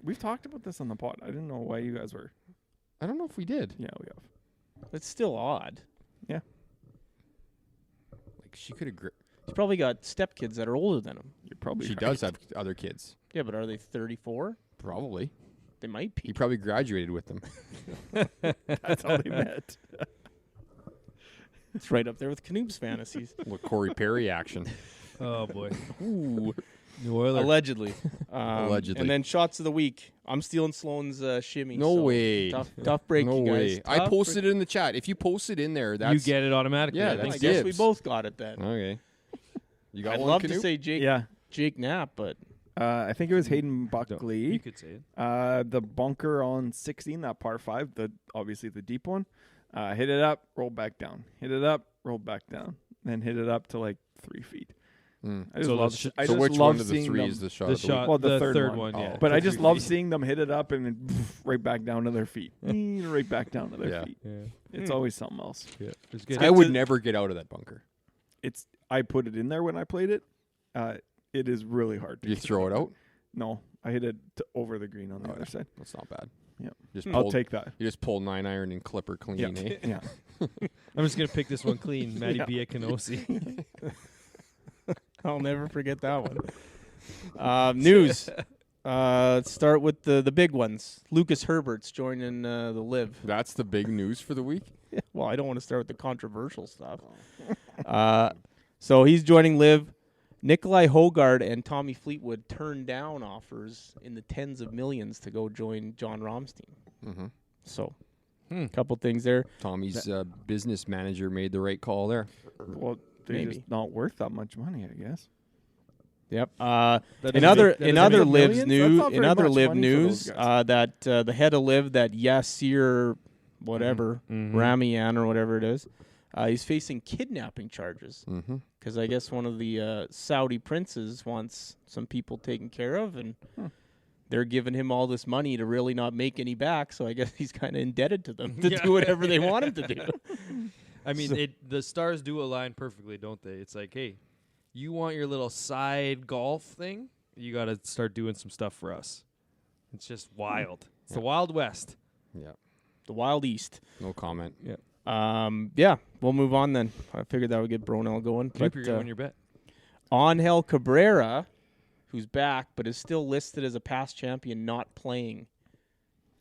B: We've talked about this on the pod. I didn't know why you guys were.
D: I don't know if we did.
B: Yeah, we have.
C: It's still odd.
B: Yeah.
D: Like she could have.
C: He's probably got stepkids that are older than him.
B: You're probably
D: She
B: right.
D: does have other kids.
C: Yeah, but are they 34?
D: Probably.
C: They might
D: He
C: be.
D: probably graduated with them.
B: That's how they met.
C: It's right up there with Knoop's fantasies.
D: Little Corey Perry action.
A: Oh boy.
C: Ooh.
A: New Oiler.
C: Allegedly.
D: Allegedly.
C: And then shots of the week. I'm stealing Sloan's shimmy.
D: No
C: so
D: way.
C: Tough break,
D: No
C: you guys.
D: way. I
C: Tough
D: posted it in the chat. If you post it in there, that's
A: You get it automatically.
D: Yeah,
A: I
C: break.
A: think
C: I
D: that's
A: so.
C: guess we
D: dibs.
C: both got it then.
D: okay. You got
C: I'd
D: one,
C: love
D: Knoop?
C: to say Jake
B: Yeah.
C: Knapp, but
B: I think it was Hayden
A: You
B: Buckley.
A: could say it.
B: The bunker on 16, that par 5, obviously the deep one. Hit it up, rolled back down. Hit it up, rolled back down. Then hit it up to like 3 feet.
D: Mm.
B: I just
A: So
B: love,
A: the
B: I
D: So
B: just
D: which
B: love
D: one of the
B: seeing
D: three
B: them.
D: is the shot
A: The
D: of the
A: shot,
B: Well, the
A: the
B: third
A: third
B: one.
A: one, yeah.
D: Oh.
B: But I
A: To
B: just
A: 3
B: love
A: feet.
B: seeing them hit it up and then right back down to their feet. Right back down to their
D: Yeah.
B: feet.
A: Yeah.
B: It's always something else.
A: Yeah. It's good.
D: I would never get out of that bunker.
B: I put it in there when I played it. It is really hard to
D: You
B: get
D: throw it out?
B: No, I hit it over the green on the
D: Oh,
B: other
D: yeah.
B: side.
D: That's not bad.
B: Yeah.
D: Just
B: I'll
D: pull,
B: take that.
D: You just pull 9-iron and clipper clean,
B: Yeah.
D: eh?
B: Yeah.
A: I'm just gonna pick this one clean. Matty
B: Yeah.
A: Biakinosi.
C: I'll never forget that one. News. Let's start with the big ones. Lucas Herbert's joining the Live.
D: That's the big news for the week.
C: Well, I don't want to start with the controversial stuff. So he's joining Live. Nikolai Hogard and Tommy Fleetwood turned down offers in the tens of millions to go join John Romstein.
D: Mm-hmm.
C: So, a couple things there.
D: Tommy's business manager made the right call there.
B: Well, they're
C: Maybe.
B: just not worth that much money, I guess.
C: Yep.
A: That
C: In
A: doesn't
C: other
A: make- that
C: in
A: doesn't
C: other
A: make
C: Liv's
B: millions?
C: news,
B: That's not
C: in
B: very
C: other
B: much
C: Live
B: money for
C: news,
B: those guys.
C: that the head of Live, that Yassir, whatever, Ramian or whatever it is, he's facing kidnapping charges
D: Mm-hmm.
C: because I guess one of the Saudi princes wants some people taken care of, and they're giving him all this money to really not make any back. So I guess he's kind of indebted to them to
A: Yeah.
C: do whatever they want him to do.
A: I mean, the stars do align perfectly, don't they? It's like, hey, you want your little side golf thing? You got to start doing some stuff for us. It's just wild. It's the Wild West.
D: Yeah.
C: The Wild East.
D: No comment.
C: Yeah, we'll move on then. I figured that would get Bronell going.
A: Knoop,
C: But
A: you're gonna win your bet.
C: Angel Cabrera, who's back but is still listed as a past champion, not playing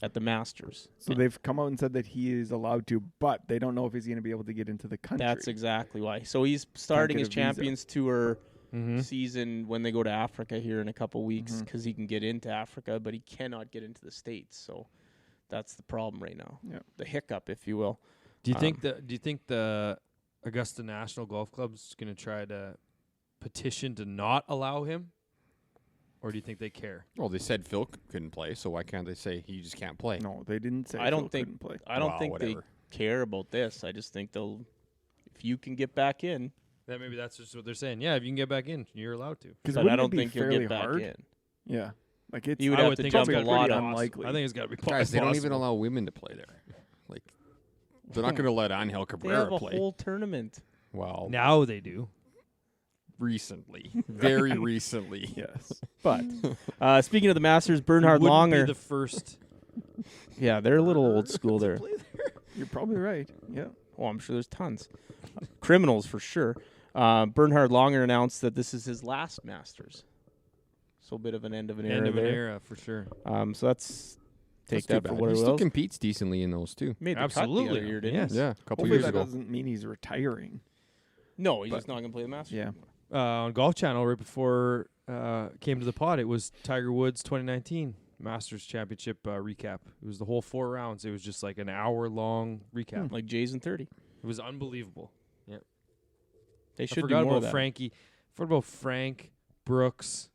C: at the Masters.
B: So they've come out and said that he is allowed to, but they don't know if he's going to be able to get into the country.
C: That's exactly why. So he's starting
B: get
C: his
B: a visa.
C: Champions Tour
A: Mm-hmm.
C: season when they go to Africa here in a couple weeks because he can get into Africa, but he cannot get into the States. So that's the problem right now.
B: Yeah.
C: The hiccup, if you will.
A: Do you think the Augusta National Golf Club's going to try to petition to not allow him, or do you think they care?
D: Well, they said Phil couldn't play, so why can't they say he just can't play?
B: No, they didn't say
C: I don't
B: Phil
C: think-
B: couldn't play.
C: I don't
D: Wow,
C: think
D: whatever.
C: they care about this. I just think they'll, if you can get back in,
A: That maybe that's just what they're saying. Yeah, if you can get back in, you're allowed to.
B: Because
C: but I don't think you'll get back in.
B: Yeah, like it's.
C: He would
A: I
C: have
A: would
C: to
A: think
C: jump
A: it's
C: a
A: gotta be
C: lot
A: pretty
C: of.
B: unlikely.
A: I think it's got to be
D: Guys, they don't even
A: possible.
D: allow women to play there. Like, they're not going to let Angel
C: They
D: Cabrera
C: have a
D: play.
C: whole tournament.
D: Well,
A: Now they do.
D: recently. Very recently.
B: Yes.
C: But speaking of the Masters,
A: You
C: Bernhard
A: wouldn't
C: Longer.
A: be the first.
C: Yeah, they're a little old school there.
B: You're probably right. Yeah.
C: Oh, I'm sure there's tons. Criminals for sure. Bernhard Longer announced that this is his last Masters. So a bit of an end of an era
A: End of an
C: there.
A: era for sure.
C: So that's take
D: That's
C: that
D: too
C: for
D: bad.
C: what
D: He
C: it
D: still
C: was.
D: competes decently in those too.
C: Made the cut the
A: Absolutely.
C: other year, didn't
A: Yes.
C: he?
D: Yeah, a couple
B: Hopefully
D: years
B: that
D: ago.
B: doesn't mean he's retiring.
C: No, he's
B: But-
C: just not going to play the Masters.
B: Yeah.
C: anymore.
A: On Golf Channel right before came to the pod, it was Tiger Woods 2019 Masters Championship recap. It was the whole 4 rounds. It was just like an hour-long recap.
C: Like Jays and 30.
A: It was unbelievable.
C: They
A: I
C: should do
A: forgot
C: more
A: about
C: of that.
A: Frankie. Forgot about Frank, Brooks,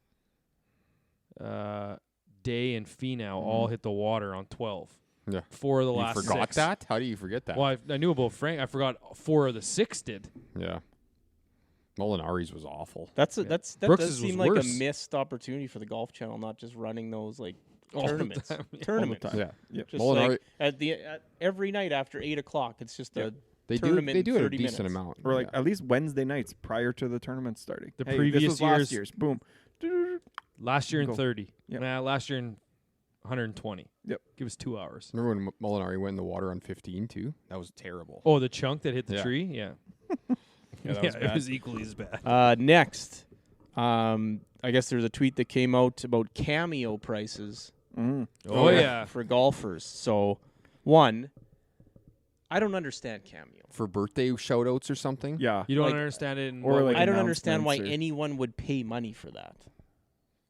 A: Day, and Finau all hit the water on 12.
D: Yeah.
A: 4 of the
D: You
A: last
D: forgot
A: 6.
D: that? How do you forget that?
A: Well, I knew about Frank. I forgot 4 of the 6 did.
D: Yeah. Molinari's was awful.
C: That
A: Brooks's
C: does
A: was
C: seem like
A: worse.
C: a missed opportunity for the Golf Channel, not just running those like
A: All the
C: tournaments.
A: time, yeah.
C: Tournaments.
B: All the
D: Yeah.
B: Yep.
C: Just
D: Molinari,
C: like at every night after 8 o'clock, it's just a
D: they
C: tournament
D: do it a
C: 30
D: decent
C: minutes.
D: amount.
B: Or like
D: yeah.
B: at least Wednesday nights prior to the tournament starting.
A: The
B: Hey,
A: previous
B: this was last
A: year's-
B: year's. Boom.
A: Last year in
B: Go.
A: 30.
B: Yep.
A: Nah, last year in 120.
B: Yep.
A: Give us 2 hours.
D: Remember when Molinari went in the water on 15 too? That was terrible.
A: Oh, the chunk that hit the
D: Yeah.
A: tree? Yeah.
C: Yeah, that was
A: it
C: bad.
A: was equally as bad.
C: Next, I guess there's a tweet that came out about cameo prices
A: Oh, yeah.
C: for golfers. So, one, I don't understand cameo.
D: For birthday shout outs or something?
B: Yeah.
A: You don't
C: Like-
A: understand it in
B: or
A: what
B: like
A: way?
C: I don't understand why
B: announcements or-
C: anyone would pay money for that.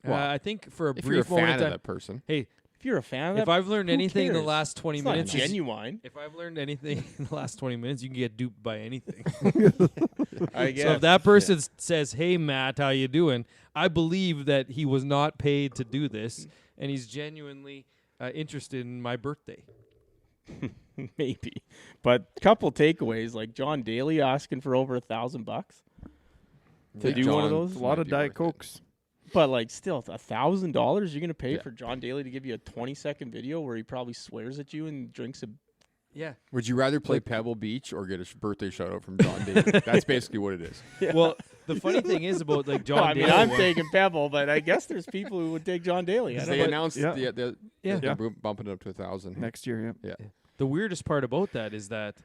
A: I think for a
D: If you're a
A: brief moment
D: fan
A: of
D: of
A: time.
D: that person.
A: Hey,
C: If you're a fan of
A: if
C: that,
A: I've learned
C: who
A: anything in the
C: cares?
A: last 20
C: it's not
A: minutes, is-
C: genuine.
A: if I've learned anything in the last 20 minutes, you can get duped by anything.
C: I guess.
A: So if that person says, "Hey Matt, how you doing?" I believe that he was not paid to do this, and he's genuinely interested in my birthday.
C: Maybe, but couple takeaways like John Daly asking for over $1,000 to
D: Yeah,
C: do one of
D: John-
C: those.
B: A lot
D: Might
B: of
D: be
B: Diet
D: worth it.
B: Cokes.
C: But like still $1,000 you're gonna pay
D: Yeah.
C: for John Daly to give you a 20-second video where he probably swears at you and drinks a.
A: Yeah.
D: Would you rather play Pebble Beach or get a birthday shout out from John Daly? That's basically what it is.
A: Well, the funny thing is about like John
C: Well, I mean,
A: Daly
C: I'm
A: one-
C: taking Pebble, but I guess there's people who would take John Daly. I don't
D: They
C: know.
D: announced
B: Yeah.
D: they're
A: Yeah.
D: bumping it up to 1,000.
B: Next year, yeah.
D: Yeah.
A: The weirdest part about that is that,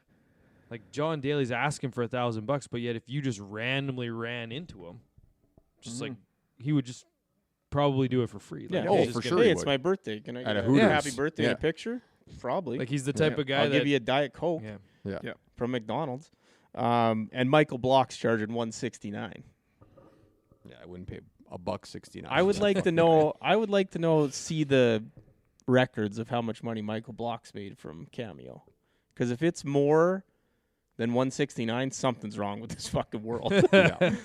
A: like, John Daly's asking for $1,000, but yet if you just randomly ran into him, just like he would just probably do it for free.
C: Yeah.
A: Like,
D: Oh,
A: he's
C: Hey,
A: just
D: for
A: gonna-
D: sure
C: Hey,
D: he
C: it's
D: would.
C: my birthday. Can I
D: At
C: get
D: a
C: a
D: Hooters.
C: happy birthday
D: Yeah.
C: and a picture? Probably.
A: Like he's the type
B: Yeah.
A: of guy
C: I'll
A: that
C: give you a Diet Coke
A: yeah.
C: from McDonald's. And Michael Block's charging $169.
D: Yeah, I wouldn't pay $1.69.
C: I would like to know. I would like to know. See the records of how much money Michael Block's made from Cameo. Because if it's more than $169, something's wrong with this fucking world.
D: Yeah.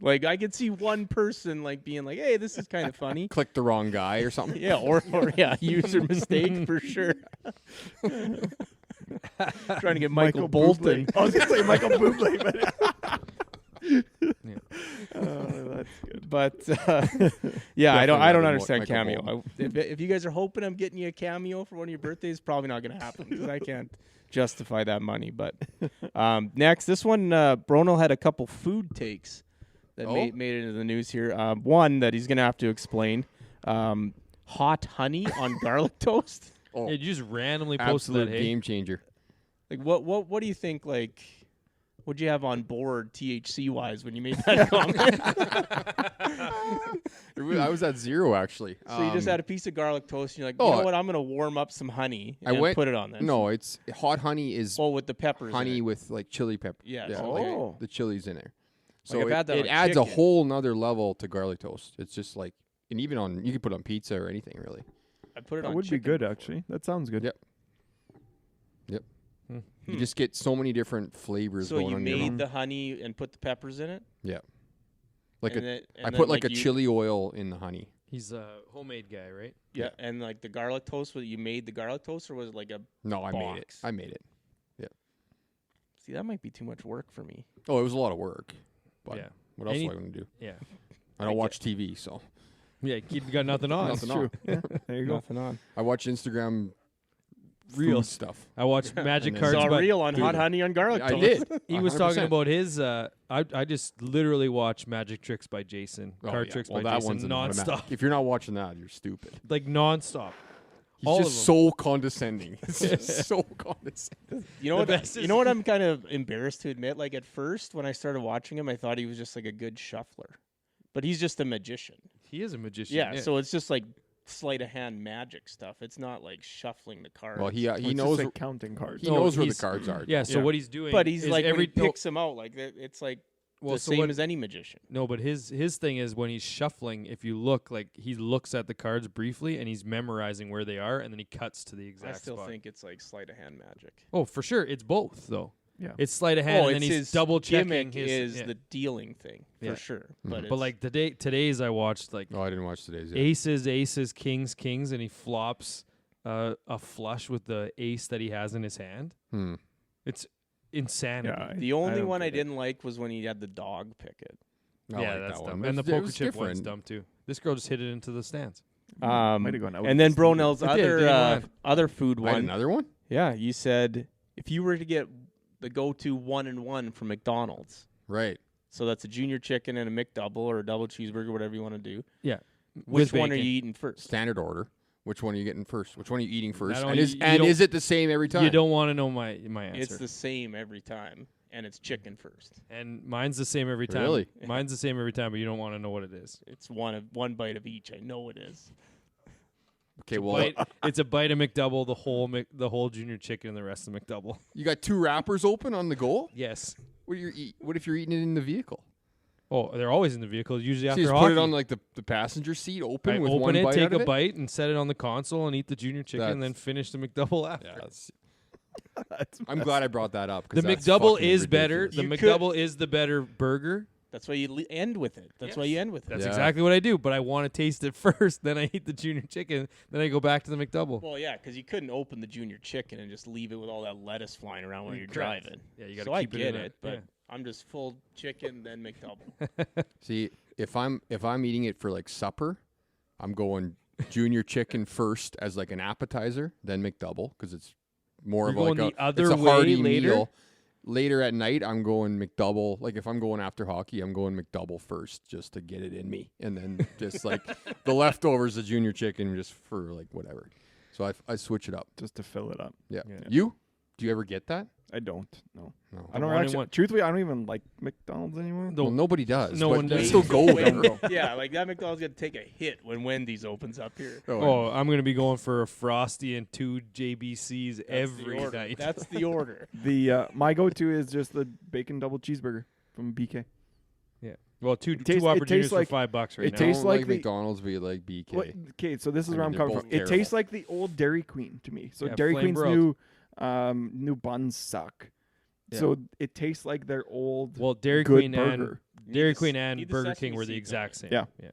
C: Like I could see one person like being like, "Hey, this is kind of funny."
D: Click the wrong guy or something.
C: Yeah, or yeah, user mistake for sure. Trying to get Michael Bolton.
B: Bublé. I was gonna say Michael Bublé, but that's good.
C: But yeah, I don't
D: rather
C: understand
D: Michael
C: Cameo.
D: Bolton.
C: If you guys are hoping I'm getting you a cameo for one of your birthdays, probably not going to happen because I can't justify that money. But next, this one, Brono had a couple food takes that
D: Oh.
C: made it into the news here. One that he's going to have to explain: hot honey on garlic toast.
D: Oh,
A: Yeah, you just randomly posted that.
D: absolute
A: Hey,
D: game changer.
C: Like what do you think? Like, what'd you have on board THC wise when you made that comment?
D: I was at 0 actually.
C: So you just had a piece of garlic toast, and you're like,
D: oh,
C: you know what? I'm gonna warm up some honey
D: I
C: and
D: went-
C: put it on this.
D: No, it's hot honey is
C: well, with the peppers. in
D: honey
C: it.
D: with like chili pepper.
C: Yeah,
D: yeah,
C: so
D: like
B: Oh.
D: the chili's in there. So
C: I've had that
D: it
C: on
D: adds a
C: chicken.
D: whole nother level to garlic toast. It's just like, and even on, you could put it on pizza or anything really.
C: I put it
B: That
C: on.
B: would be
C: chicken
B: good,
C: before.
B: actually. That sounds good.
D: Yep. You just get so many different flavors
C: So
D: going
C: you
D: on your
C: made
D: own.
C: the honey and put the peppers in it.
D: Yeah. Like
C: and
D: a,
C: then, and
D: I
C: then,
D: put like a
C: you-
D: chili oil in the honey.
A: he's a homemade guy, right?
C: Yeah, and like the garlic toast. Was you made the garlic toast, or was it like a?
D: No, I made it.
C: Box.
D: I made it.
C: See, that might be too much work for me.
D: Oh, it was a lot of work. But
A: Yeah.
D: what else
A: Any-
D: am I going to do?
A: Yeah.
D: I don't watch TV, so
A: Yeah, you got nothing on.
D: Nothing
B: True.
D: on.
B: Yeah, there you go.
C: Nothing on.
D: I watch Instagram
A: Real
D: food stuff.
A: I watched Magic
D: And then-
A: Cards,
C: Saw a
A: but
C: reel on
D: Dude,
C: hot honey on garlic
D: I
C: toast.
D: did.
A: he was talking
D: 100%.
A: about his. I just literally watched Magic Tricks by Jason,
D: Oh,
A: Card
D: yeah.
A: Tricks
D: Well,
A: by
D: that
A: Jason,
D: one's an automatic.
A: nonstop,
D: If you're not watching that, you're stupid.
A: like nonstop.
D: He's
A: All
D: just
A: of
D: so condescending. It's just so condescending.
C: You know
A: The
C: what?
A: best
C: You
A: is-
C: know what? I'm kind of embarrassed to admit. Like at first, when I started watching him, I thought he was just like a good shuffler, but he's just a magician.
A: He is a magician.
C: Yeah. So it's just like sleight of hand magic stuff. It's not like shuffling the cards.
D: Well, he
B: It's
D: knows
B: just like counting cards.
D: he
A: No,
D: knows where the
A: he's-
D: cards are.
A: Yeah. So
B: Yeah.
A: what he's doing,
C: but he's
A: is
C: like
A: every
C: when he picks them out, like it's like
A: well,
C: the
A: so
C: same
A: what-
C: as any magician.
A: No, but his thing is when he's shuffling, if you look, like he looks at the cards briefly and he's memorizing where they are, and then he cuts to the exact
C: I still
A: spot.
C: think it's like sleight of hand magic.
A: Oh, for sure, it's both though.
B: Yeah.
A: It's sleight of hand, and then
C: it's
A: he's
C: his
A: double checking
C: gimmick
A: his.
C: is
A: yeah.
C: the dealing thing for
A: Yeah.
C: sure.
D: Mhm.
C: But
A: But like today's I watched like
D: Oh, I didn't watch today's.
A: aces, kings, and he flops a flush with the ace that he has in his hand.
D: Hmm.
A: It's insanity.
B: Yeah,
C: the only
B: don't
C: one I
B: get it.
C: didn't like was when he had the dog pick it.
D: I
A: Yeah,
D: like
A: that's
D: that
A: dumb.
D: one.
A: And the
D: It
A: poker
D: was
A: chip one's
D: different.
A: dumb too. This girl just hit it into the stands.
B: Might have gone out
C: And then
B: this evening.
C: Bronell's
A: It did, it didn't land.
C: other food
D: I had
C: one.
D: another one.
C: Yeah, you said if you were to get the go-to 1-and-1 from McDonald's,
D: Right.
C: so that's a junior chicken and a McDouble or a double cheeseburger, whatever you want to do.
A: Yeah.
C: Which
A: With
C: one are
A: bacon.
C: you eating first?
D: Standard order. Which one are you getting first? Which one are you eating first?
A: don't-
D: And is
A: you don't-
D: is it the same every time?
A: You don't want to know my answer.
C: It's the same every time, and it's chicken first.
A: And mine's the same every time.
D: Really?
A: Mine's the same every time, but you don't want to know what it is.
C: It's one bite of each. I know it is.
D: Okay, well,
A: It's a bite of McDouble, the whole junior chicken, and the rest of McDouble.
D: you got two wrappers open on the goal.
A: Yes.
D: What if you're eating it in the vehicle?
A: Oh, they're always in the vehicle. Usually
D: So
A: after
D: you just
A: hockey.
D: put it on like the passenger seat open
A: I
D: with
A: open
D: one
A: it,
D: bite
A: take
D: out of
A: a
D: it?
A: bite, and set it on the console, and eat the junior chicken, and then finish the McDouble after.
D: Yeah, that's,
B: That's
D: I'm glad I brought that up. 'cause
A: The
D: that's
A: McDouble
D: fucking
A: is better.
D: ridiculous.
A: The
C: You
A: McDouble is the better burger.
C: That's why you end with it. That's why you end with it.
A: That's
D: Yeah.
A: exactly what I do. But I want to taste it first. Then I eat the junior chicken. Then I go back to the McDouble.
C: Well, yeah, because you couldn't open the junior chicken and just leave it with all that lettuce flying around when you're
A: Correct.
C: driving.
A: Yeah, you got to
C: So I
A: keep it
C: get
A: in
C: it,
A: there.
C: but I'm just full chicken then McDouble.
D: See, if I'm eating it for like supper, I'm going junior chicken first as like an appetizer, then McDouble because it's more
A: You're
D: of like
A: going
D: a
A: the other
D: it's a
A: way
D: hearty
A: later?
D: meal. Later at night, I'm going McDouble. Like if I'm going after hockey, I'm going McDouble first just to get it in me, and then just like the leftovers, the junior chicken, just for like whatever. So I switch it up.
B: just to fill it up.
D: Yeah.
A: Yeah.
D: You? Do you ever get that?
B: I don't. No.
D: No.
B: I don't
A: one in
B: actually.
A: one.
B: Truthfully, I don't even like McDonald's anymore.
A: No,
D: Well, nobody does.
A: no
D: but
A: one
D: you
A: does.
D: still go there.
B: Wait,
C: Yeah, like that McDonald's gonna take a hit when Wendy's opens up here.
A: Oh, I'm gonna be going for a Frosty and 2 JBCs
C: That's
A: every
C: the order.
A: night.
C: That's the order.
B: The my go-to is just the bacon double cheeseburger from BK.
A: yeah. Well, two
B: tastes-
A: Whopper
B: it
A: Juniors
B: tastes
A: for
B: like-
A: $5 right
B: it
A: now.
B: tastes
D: don't
B: like
D: like
B: the-
D: McDonald's, but you like BK.
B: Okay, so this is
D: I
B: where
D: mean,
B: I'm
D: they're
B: coming
D: both
B: from. It tastes
D: terrible.
B: like the old Dairy Queen to me. So
A: Yeah,
B: Dairy
A: flame
B: Queen's
A: broiled.
B: new buns suck.
A: Yeah.
B: So it tastes like their old
A: Well, Dairy
B: good
A: Queen
B: burger.
A: and Dairy
C: Need the
A: Queen
C: s-
A: and
C: need the
A: Burger
C: sesame
A: King were the
C: seeds on
A: exact
C: it.
A: same.
B: Yeah.
A: Yeah.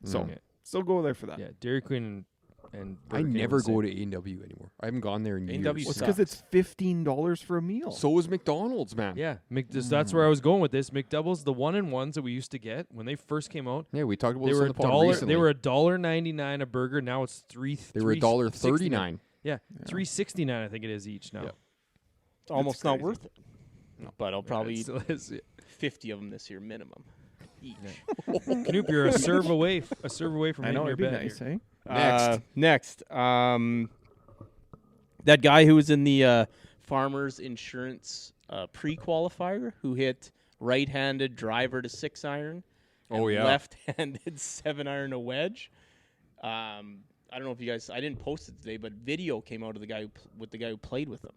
B: So
A: Yeah.
B: still go there for that.
A: Yeah. Dairy Queen and Burger
D: I
A: King
D: never
A: were the
D: go
A: same.
D: to A&W anymore. I haven't gone there in
C: A&W
D: years.
B: Well, it's because it's $15 for a meal.
D: So is McDonald's, man.
A: Yeah, that's where I was going with this. McDoubles, the 1-and-1s that we used to get when they first came out,
D: Yeah, we talked about
A: they
D: this
A: were
D: on the pod
A: $1.
D: recently.
A: They were $1.99 a burger. Now it's
D: They were $1.39.
A: Yeah, $3.69 I think it is each now.
D: Yeah.
C: It's almost not
B: crazy.
C: worth it. But I'll probably
A: It
C: eat
A: still is.
C: 50 of them this year minimum. Each.
A: Knoop, you're a serve away from
B: I know
A: hitting your
B: it'd be
A: bet
B: nice,
A: here.
B: eh?
C: Next. That guy who was in the Farmers Insurance pre-qualifier who hit right-handed driver to 6-iron.
D: Oh,
C: and
D: yeah.
C: Left-handed 7-iron to wedge. I don't know if you guys. I didn't post it today, but video came out of the guy with the guy who played with him,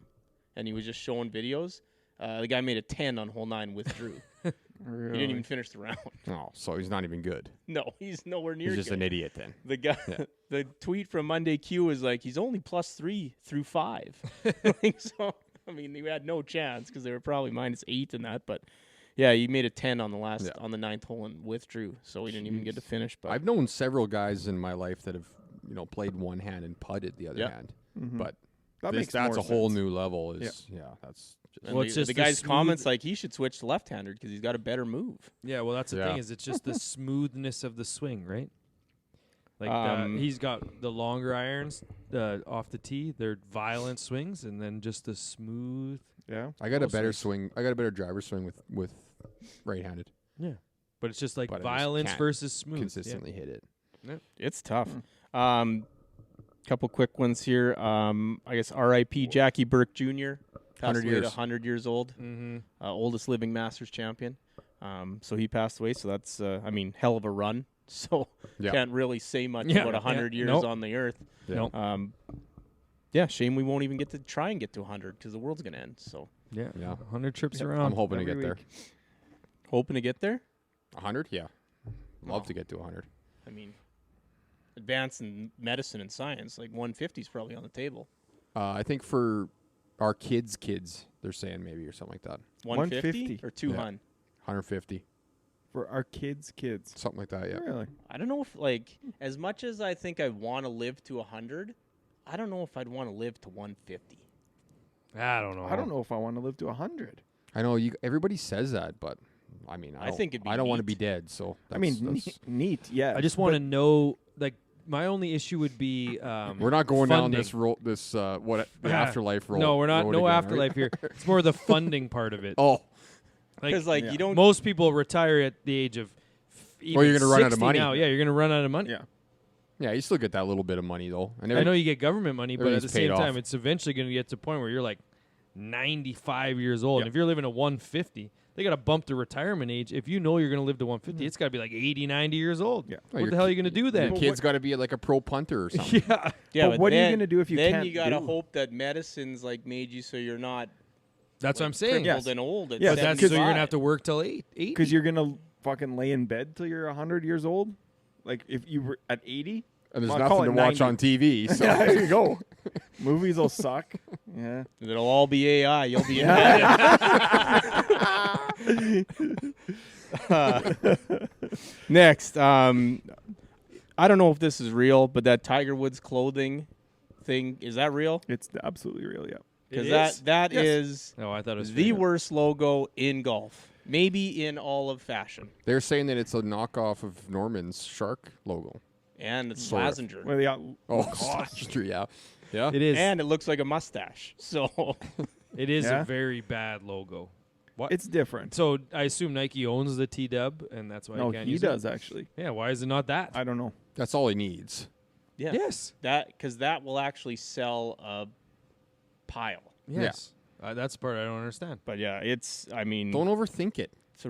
C: and he was just showing videos. The guy made a 10 on hole 9, withdrew. He didn't even finish the round.
D: Oh, so he's not even good.
C: No, he's nowhere near.
D: He's just
C: good.
D: an idiot then.
C: The guy,
D: Yeah.
C: the tweet from Monday Q was like, he's only +3 through 5. Like, so, I mean, he had no chance because they were probably -8 in that. But yeah, he made a 10 on the last on the 9th hole and withdrew, so he didn't even get to finish. But
D: I've known several guys in my life that have, played one hand and putted the other
C: Yeah.
D: hand.
B: Mhm.
D: But
B: That
D: this,
B: makes
D: that's
B: more
D: a whole
B: sense.
D: new level. That's just
C: and
A: Well, it's just
C: the
A: the
C: guy's
A: smooth-
C: comments like he should switch to left-handed because he's got a better move.
A: Yeah, well, that's the
D: Yeah.
A: thing is it's just the smoothness of the swing, right? Like
C: Um,
A: he's got the longer irons off the tee. They're violent swings, and then just the smooth.
B: Yeah.
D: I got a
A: Most
D: better
A: swings.
D: swing. I got a better driver swing with right-handed.
A: Yeah, but it's just like
D: But I just
A: violence
D: can't
A: versus smooth.
D: Consistently hit it.
C: It's tough. Couple quick ones here. I guess R.I.P. Jackie Burke Jr. Passed
D: 100
C: away at
D: years.
C: 100 years old.
A: Mm-hmm.
C: Oldest living Masters champion. So he passed away. So that's, hell of a run so
D: Yeah.
C: can't really say much
A: Yeah.
C: about 100
A: Yeah.
C: years
A: Nope.
C: on the earth.
D: Yeah.
A: Nope.
C: Yeah, shame we won't even get to try and get to 100 because the world's gonna end. So
A: Yeah.
D: Yeah.
A: 100 trips
B: Yep.
A: around.
D: I'm hoping to
B: every
D: get there.
B: week.
C: hoping to get there.
D: 100? Yeah. Love
C: Oh.
D: to get to 100.
C: I mean, advance in medicine and science, like 150 is probably on the table.
D: I think for our kids, they're saying maybe or something like that.
C: 150
B: 150.
C: or 200.
D: 150,
B: For our kids.
D: something like that. Yeah.
B: Really?
C: I don't know if, like, as much as I think I want to live to 100, I don't know if I'd want to live to 150.
A: I don't know.
B: I don't know if I want to live to 100.
D: I know everybody says that, but I mean,
C: I think it'd be
D: I don't want to
C: neat.
D: be dead. So
B: I mean,
D: that's-
B: neat, yeah.
A: I just want to know, like, my only issue would be
D: we're not going down
A: funding.
D: this road. This the
A: Yeah.
D: afterlife road.
A: No, we're not.
D: road
A: No
D: again, are we?
A: afterlife here. It's more the funding part of it.
D: Oh,
C: Because, like,
B: Yeah.
C: you don't.
A: Most people retire at the age of even
D: you're gonna run out of
A: 60
D: money.
A: now. Yeah, you're going to run out of money.
B: Yeah.
D: yeah. You still get that little bit of money though. And
A: I know you get government money, but at the
D: Everything's
A: same
D: paid
A: time,
D: off.
A: it's eventually going to get to a point where you're like 95 years old.
B: Yeah.
A: And if you're living to 150, they got to bump the retirement age. If you know you're going to live to 150, it's got to be like 80, 90 years old.
B: Yeah.
D: Oh,
A: What the hell are you going to do
D: Your
A: then?
D: kid's got to be like a pro punter or something.
A: Yeah.
C: Yeah,
B: But what are you
C: then-
B: gonna do if you
C: then
B: can't
C: you gotta
B: do?
C: hope that medicine's like made you so you're not
A: That's what I'm
C: like,
A: saying.
C: crippled
B: Yes.
C: and old. At
B: Yeah,
A: But that's
C: 75.
A: so you're going to have to work till 80.
B: Because you're going to fucking lay in bed till you're 100 years old? Like, if you were at 80?
D: And there's
B: Well, call
D: nothing to
B: it
D: watch
B: 90.
D: on TV. So
B: Yeah, there you go. Movies will suck. Yeah.
C: It'll all be AI. You'll be in Next, I don't know if this is real, but that Tiger Woods clothing thing, is that real?
B: It's absolutely real, yeah.
C: Because
A: is?
C: that
B: Yes.
C: is
A: No, I thought it was
C: the
A: fake.
C: worst logo in golf, maybe in all of fashion.
D: they're saying that it's a knockoff of Norman's shark logo.
C: And it's
D: Sort of.
C: Slazenger.
B: Well, yeah.
D: Oh, yeah, yeah.
A: It is.
C: And it looks like a mustache. So
A: It is
B: Yeah.
A: a very bad logo. What?
B: It's different.
A: So I assume Nike owns the T-Dub, and that's why
B: No,
A: you can't
B: he
A: use
B: does,
A: it.
B: actually.
A: Yeah, why is it not that?
B: I don't know.
D: That's all he needs.
C: yeah,
A: Yes.
C: because that will actually sell a pile.
A: Yes. That's the part I don't understand.
C: But yeah, it's. I mean,
D: Don't overthink it.
C: it's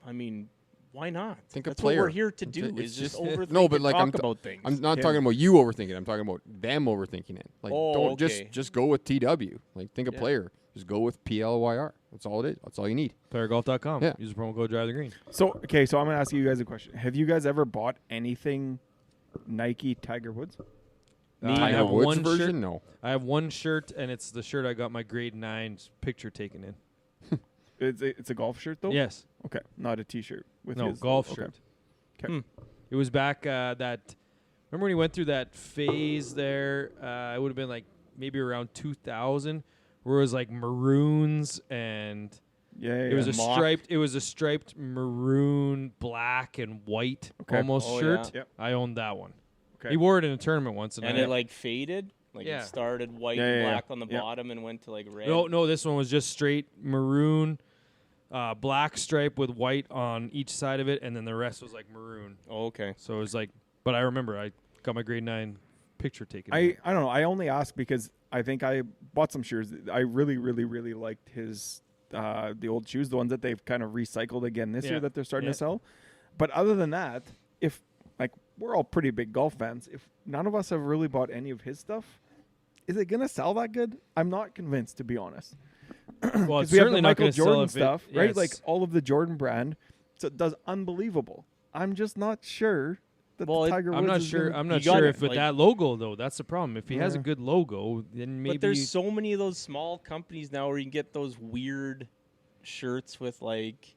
C: I mean, why not?
D: Think a
C: That's what we're
D: player.
C: here to
D: It's
C: do.
D: a-
C: Is
D: it's
C: just
D: just-
C: overthink.
D: No, but
C: and
D: like,
C: talk
D: I'm t-
C: about things.
D: I'm not
B: Yeah.
D: talking about you overthinking it. I'm talking about them overthinking it. Like,
C: Oh,
D: don't
C: okay.
D: just go with TW. Like, think a
C: Yeah.
D: player. Just go with PLYR. That's all it is. That's all you need.
A: Playergolf.com.
D: Yeah.
A: Use the promo code Drive the Green.
B: So, okay, so I'm going to ask you guys a question. Have you guys ever bought anything Nike Tiger Woods?
A: I
D: Tiger
A: have
D: Woods
A: one
D: version?
A: shirt.
D: No.
A: I have one shirt, and it's the shirt I got my grade 9 picture taken in.
B: It's a golf shirt, though?
A: Yes.
B: Okay, not a T-shirt. With
A: No,
B: his
A: golf
B: okay.
A: shirt.
B: 'Kay.
C: Hmm.
A: It was back that. Remember when he went through that phase there? It would have been like maybe around 2000, where it was like maroons and
B: Yeah, yeah,
A: it was
B: yeah.
A: a
C: Mock.
A: striped. It was a striped maroon, black, and white
B: Okay.
A: almost
C: Oh,
A: shirt.
B: yeah. Yep.
A: I owned that one.
B: Okay.
A: He wore it in a tournament once,
C: and
A: I
C: it like faded. Like
A: Yeah.
C: it started white
B: Yeah,
C: and
B: yeah, yeah.
C: black on the
B: Yeah.
C: bottom and went to like red.
A: No, this one was just straight maroon, black stripe with white on each side of it, and then the rest was like maroon.
C: Oh, okay.
A: So it was like, but I remember I got my grade 9 picture taken. in
B: I
A: it.
B: don't know. I only ask because I think I bought some shoes. I really, really, really liked his the old shoes, the ones that they've kind of recycled again this
A: Yeah.
B: year that they're starting
A: Yeah.
B: to sell. But other than that, if like we're all pretty big golf fans, if none of us have really bought any of his stuff, is it gonna sell that good? I'm not convinced, to be honest.
A: well, it's
B: Because we have
A: certainly
B: the
A: not
B: Michael
A: going to sell
B: Jordan
A: if it-
B: stuff, right?
A: yes.
B: Like all of the Jordan brand, so it does unbelievable. I'm just not sure that
C: Well,
B: the Tiger Woods
A: I'm not
B: is
A: sure.
B: gonna-
A: I'm not
C: You got
A: sure
C: it,
A: if with
C: like-
A: that logo though. That's the problem. If he has a
B: Yeah.
A: good logo, then maybe.
C: But there's so many of those small companies now where you can get those weird shirts with like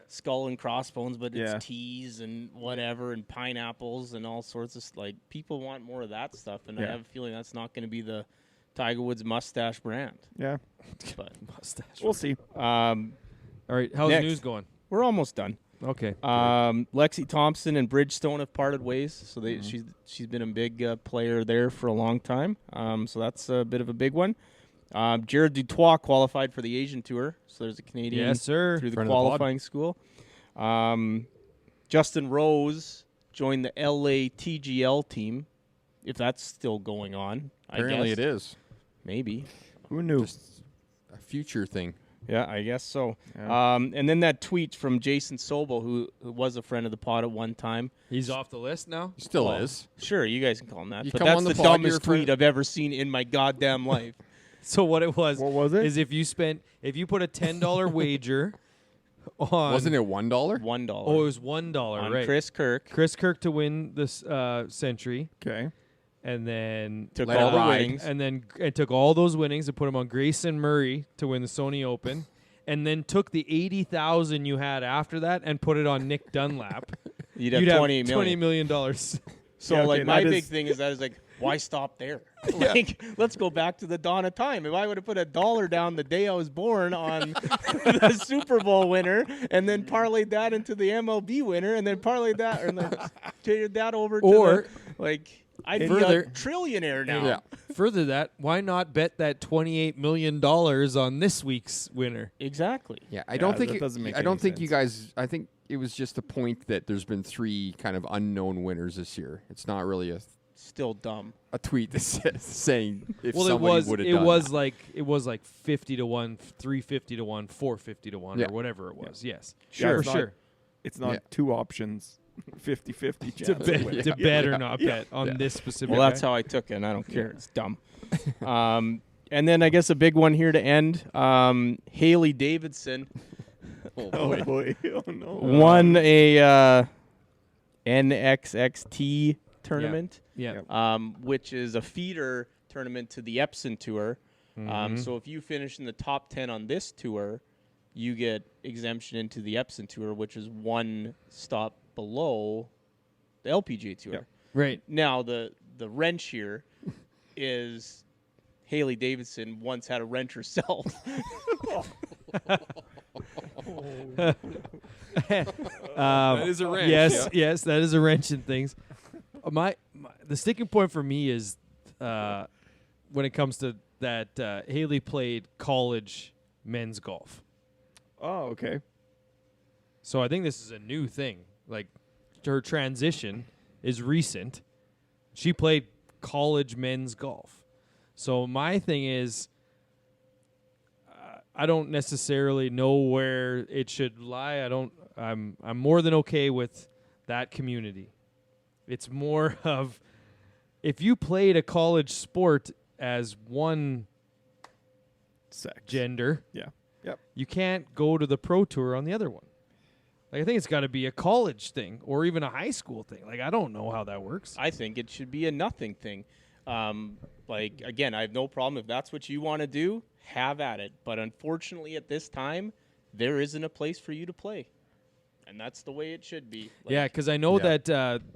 C: skull and crossbones, but
B: Yeah.
C: it's teas and whatever and pineapples and all sorts of like people want more of that stuff, and I
B: Yeah.
C: have a feeling that's not going to be the Tiger Woods mustache brand.
B: Yeah,
C: But
A: mustache.
B: we'll see.
A: All right, how's
C: Next.
A: the news going?
C: we're almost done.
A: Okay.
C: Lexi Thompson and Bridgestone have parted ways, so they
A: Mm-hmm.
C: she's been a big player there for a long time. So that's a bit of a big one. Jared Dutoit qualified for the Asian Tour, so there's a Canadian
A: Yes, sir.
C: through the
D: Friend of the pod.
C: qualifying school. Justin Rose joined the LA TGL team, if that's still going on.
D: Apparently
C: I
D: it
C: guess.
D: is.
C: Maybe.
B: Who knew?
D: Just a future thing.
C: Yeah, I guess so.
B: Yeah.
C: And then that tweet from Jason Sobel, who was a friend of the pod at one time.
A: He's off the list now.
D: He still
C: Well,
D: is.
C: Sure, you guys can call him that.
D: You
C: But
D: come
C: that's
D: on
C: the
D: the pod, you're a
C: dumbest
D: friend.
C: tweet I've ever seen in my goddamn life.
A: So what it was
B: What was it?
A: is if you put a $10 wager on
D: Wasn't it $1?
C: $1.
A: Oh, it was $1,
C: on
A: right?
C: Chris Kirk.
A: Chris Kirk to win this Century,
B: Okay.
A: and then
C: Took
D: Let
C: all
D: it
C: the
D: ride.
C: winnings.
A: and then it took all those winnings and put them on Grayson Murray to win the Sony Open, and then took the 80,000 you had after that and put it on Nick Dunlap.
C: You'd have
A: You'd have
C: $20 million.
A: $20 million.
C: So,
B: Yeah, okay,
C: like, my
B: that
C: big
B: is-
C: thing is like, why stop there? Like, let's go back to the dawn of time. If I would have put $1 down the day I was born on the Super Bowl winner, and then parlayed that into the MLB winner, and then parlayed that, and then traded that over to
A: Or-
C: I'd be
A: Further-
C: a trillionaire now.
D: Yeah.
A: Further that, why not bet that $28 million on this week's winner?
C: Exactly.
D: Yeah, I don't think
B: that doesn't make
D: I don't
B: any
D: think you
B: sense.
D: guys. I think it was just the point that there's been 3 kind of unknown winners this year. It's not really
C: Still dumb.
D: a tweet that says saying if
A: Well, it
D: somebody would have done
A: was like 50 to 1, 350 to 1, 450 to 1
D: Yeah.
A: or whatever it was. Yes.
B: Yeah,
A: For
B: it's not-
A: sure.
B: It's not
D: Yeah.
B: 2 options, 50-50 chance.
A: To
B: of
A: bet,
B: winning.
A: to bet or not bet on
D: Yeah.
A: this specific
C: Well, that's
A: guy.
C: how I took it, and I don't care. It's dumb. And then I guess a big one here to end. Haley Davidson
D: Oh,
B: Oh
D: boy.
B: boy! Oh no!
C: won a NXXT tournament,
A: Yeah.
C: which is a feeder tournament to the Epson Tour. So if you finish in the top 10 on this tour, you get exemption into the Epson Tour, which is 1 stop below the LPGA Tour.
B: Yep.
A: Right.
C: Now, the wrench here is Haley Davidson once had a wrench herself.
A: That
D: is a wrench,
A: Yes, that is a wrench in things. The sticking point for me is when it comes to that Haley played college men's golf.
B: Oh, okay.
A: So I think this is a new thing. Like her transition is recent. She played college men's golf. So my thing is I don't necessarily know where it should lie. I'm more than okay with that community. It's more of if you played a college sport as one
B: Sex.
A: gender,
B: Yeah. Yep.
A: you can't go to the pro tour on the other one. Like I think it's got to be a college thing or even a high school thing. Like I don't know how that works.
C: I think it should be a nothing thing. Like, again, I have no problem. If that's what you want to do, have at it. But unfortunately, at this time, there isn't a place for you to play. And that's the way it should be. Like,
A: Yeah, because I know
D: Yeah.
A: that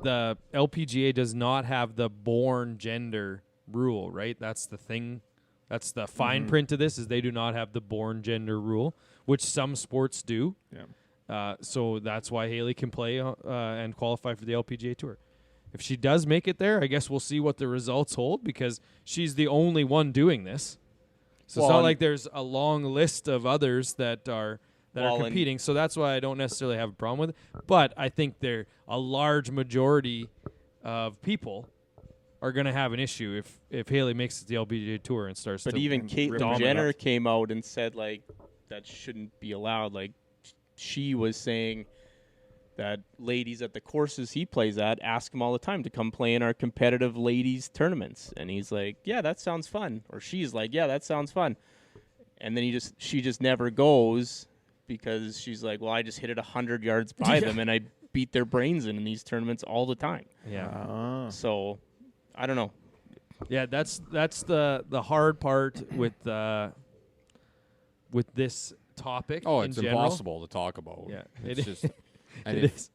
A: the LPGA does not have the born gender rule, right? That's the thing. That's the fine print of this is they do not have the born gender rule, which some sports do.
B: Yeah.
A: So that's why Haley can play and qualify for the LPGA Tour. If she does make it there, I guess we'll see what the results hold because she's the only one doing this. So
C: Well,
A: it's not
C: and-
A: like there's a long list of others that are
C: Well, and-
A: competing. So that's why I don't necessarily have a problem with it. But I think a large majority of people are going to have an issue if Haley makes it to the LPGA Tour and starts
C: But
A: to
C: even
B: rip
C: Caitlyn
B: it
C: Jenner
B: up.
C: came out and said, like, that shouldn't be allowed. Like, she was saying that ladies at the courses he plays at ask him all the time to come play in our competitive ladies tournaments. And he's like, yeah, that sounds fun. Or she's like, yeah, that sounds fun. And then she just never goes because she's like, well, I just hit it 100 yards by them and I beat their brains in these tournaments all the time.
A: Yeah.
C: So I don't know.
A: Yeah, that's the hard part with this topic.
D: Oh,
A: in
D: it's
A: general.
D: impossible to talk about.
A: Yeah,
D: it's
A: it
D: just. And
A: It
D: if,
A: is.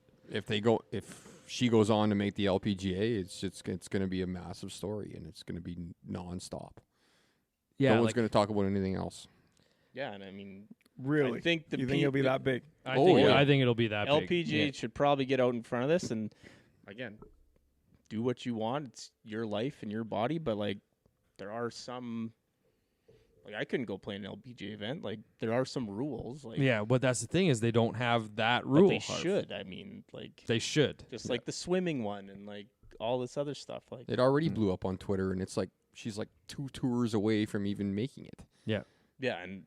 D: if she goes on to make the LPGA, it's going to be a massive story, and it's going to be nonstop.
A: Yeah,
D: no one's
A: like,
D: going to talk about anything else.
C: Yeah, and I mean,
B: Really?
C: I think the
B: you think it'll be that big?
A: I
D: Oh,
A: think
D: yeah.
A: I think it'll be that big.
C: LPGA
A: Yeah.
C: should probably get out in front of this and, again, do what you want. It's your life and your body, but, like, there are some... Like, I couldn't go play an LPGA event. Like, there are some rules. Like,
A: Yeah, but that's the thing is they don't have that
C: but
A: rule.
C: they
A: Harv.
C: should. I mean, like,
A: They should.
C: just like the swimming one and, like, all this other stuff. Like,
D: It already blew up on Twitter, and it's like she's like 2 tours away from even making it.
A: Yeah.
C: yeah, and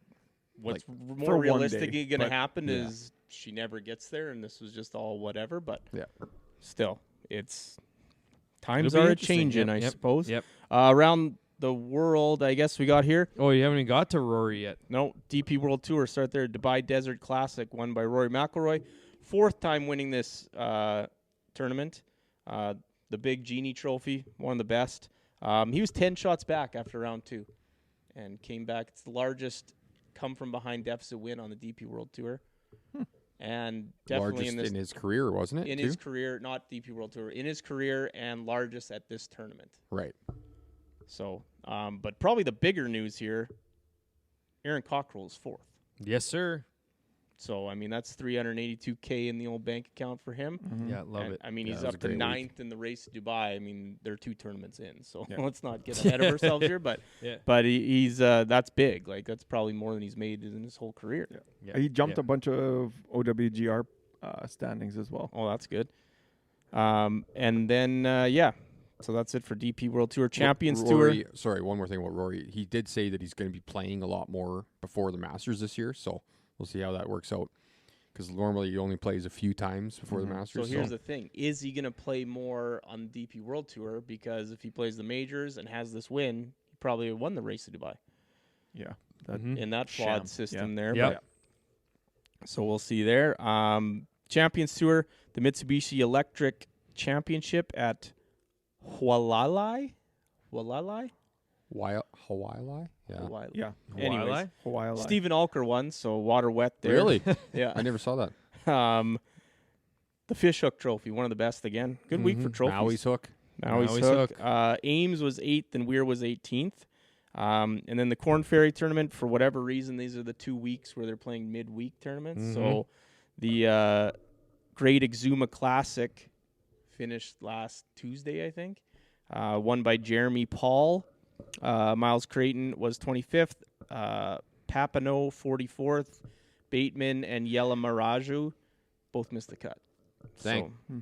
C: what's
B: for
C: more
B: one
C: realistically
B: day,
C: going to
B: but-
C: happen
D: Yeah.
C: is she never gets there, and this was just all whatever. But
D: Yeah.
C: still, it's times
A: It'll be
C: are
A: interesting.
C: changing,
A: Yep,
C: I
A: yep,
C: suppose.
A: Yep.
C: Around the world, I guess we got here.
A: Oh, you haven't even got to Rory yet.
C: No, DP World Tour start there. Dubai Desert Classic won by Rory McIlroy. 4th time winning this tournament. The big Genie Trophy, one of the best. He was 10 shots back after round 2 and came back. It's the largest come from behind deficit win on the DP World Tour. And definitely
D: Largest
C: in this
D: in his career, wasn't it?
C: in
D: too?
C: his career, not DP World Tour, in his career and largest at this tournament.
D: Right.
C: So, but probably the bigger news here, Aaron Cockrell is 4th.
A: Yes, sir.
C: So, I mean, that's $382K in the old bank account for him.
A: Yeah, love
C: And,
A: it.
C: I mean,
D: Yeah,
C: he's
D: it was
C: up
D: a
C: to
D: great
C: 9th in the race to Dubai. I mean, they're 2 tournaments in, so
B: Yeah.
C: let's not get ahead of ourselves here. But
A: Yeah.
C: but he's that's big. Like, that's probably more than he's made in his whole career.
A: Yeah.
B: He jumped
A: yeah.
B: a bunch of OWGR standings as well.
C: Oh, that's good. And then so that's it for DP World Tour Champions
D: Rory,
C: Tour.
D: Sorry, one more thing about Rory. He did say that he's going to be playing a lot more before the Masters this year, so we'll see how that works out. Because normally he only plays a few times before the
C: So
D: Masters.
C: here's the thing: is he going to play more on the DP World Tour? Because if he plays the majors and has this win, he probably won the race to Dubai
B: Yeah.
C: in that
B: Sham,
C: flawed system there.
A: Yep.
C: But so we'll see there. Champions Tour, the Mitsubishi Electric Championship at Hualalai.
D: Hawaii? Yeah.
C: Hualalai.
B: Yeah.
C: Anyways,
B: Hawaii.
C: Stephen Alker won, so water wet there.
D: Really?
C: Yeah.
D: I never saw that.
C: The Fishhook Trophy, one of the best again. Good week for trophies.
D: Maui's Hook.
C: Maui's
A: Maui's
C: Hook.
A: Hook.
C: Ames was 8th and Weir was 18th. And then the Corn Ferry Tournament, for whatever reason, these are the 2 weeks where they're playing midweek tournaments. So the Great Exuma Classic finished last Tuesday, I think. Won by Jeremy Paul. Miles Creighton was 25th. Papineau 44th. Bateman and Yella Maraju both missed the cut.
D: Dang.
C: So,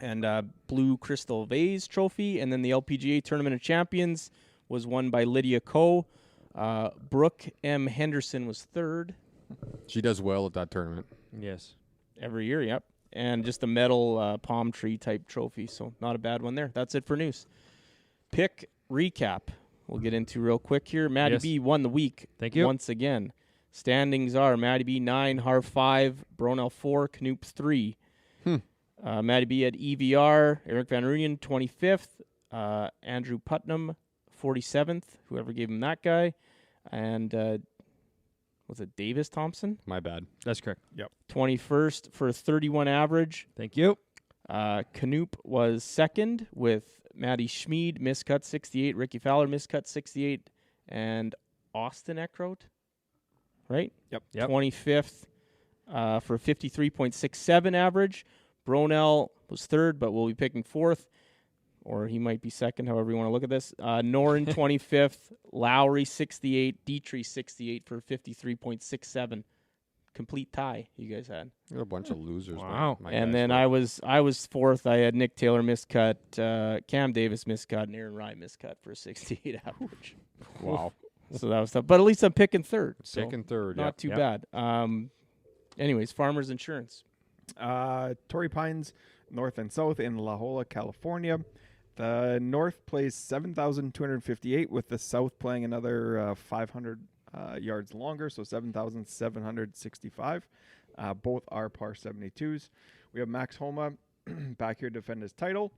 C: and Blue Crystal Vase Trophy, and then the LPGA Tournament of Champions was won by Lydia Ko. Brooke M. Henderson was 3rd
D: She does well at that tournament.
A: Yes.
C: every year, yep. And just a metal palm tree type trophy, so not a bad one there. That's it for news. Pick recap we'll get into real quick here. Maddie
A: Yes.
C: B won the week.
A: Thank you.
C: Once again. Standings are Maddie B 9, Harv 5, Bronell 4, Knoop 3. Maddie B at EVR, Eric Van Rooyen 25th, Andrew Putnam 47th, whoever gave him that guy, and was it Davis Thompson?
D: My bad.
A: That's correct.
C: 21st for a 31 average.
A: Thank you.
C: Knoop was 2nd with Matty Schmid, miscut 68, Ricky Fowler, miscut 68, and Austin Eckroat, right?
A: Yep.
C: 25th for a 53.67 average. Bronell was 3rd, but we'll be picking 4th, or he might be 2nd, however you want to look at this. Noren 25th, Lowry 68, Dietrich 68 for 53.67. Complete tie you guys had.
D: You're a bunch of losers.
A: Wow.
C: And then I was 4th. I had Nick Taylor miscut, Cam Davis miscut, and Aaron Rye miscut for a 68 average.
D: Wow.
C: So that was tough. But at least I'm picking 3rd. So
D: Second, third.
C: not too bad. Anyways, Farmers Insurance.
B: Torrey Pines, North and South in La Jolla, California. The North plays 7,258, with the South playing another 500 yards longer, so 7,765. Both are par 72s. We have Max Homa back here to defend his title.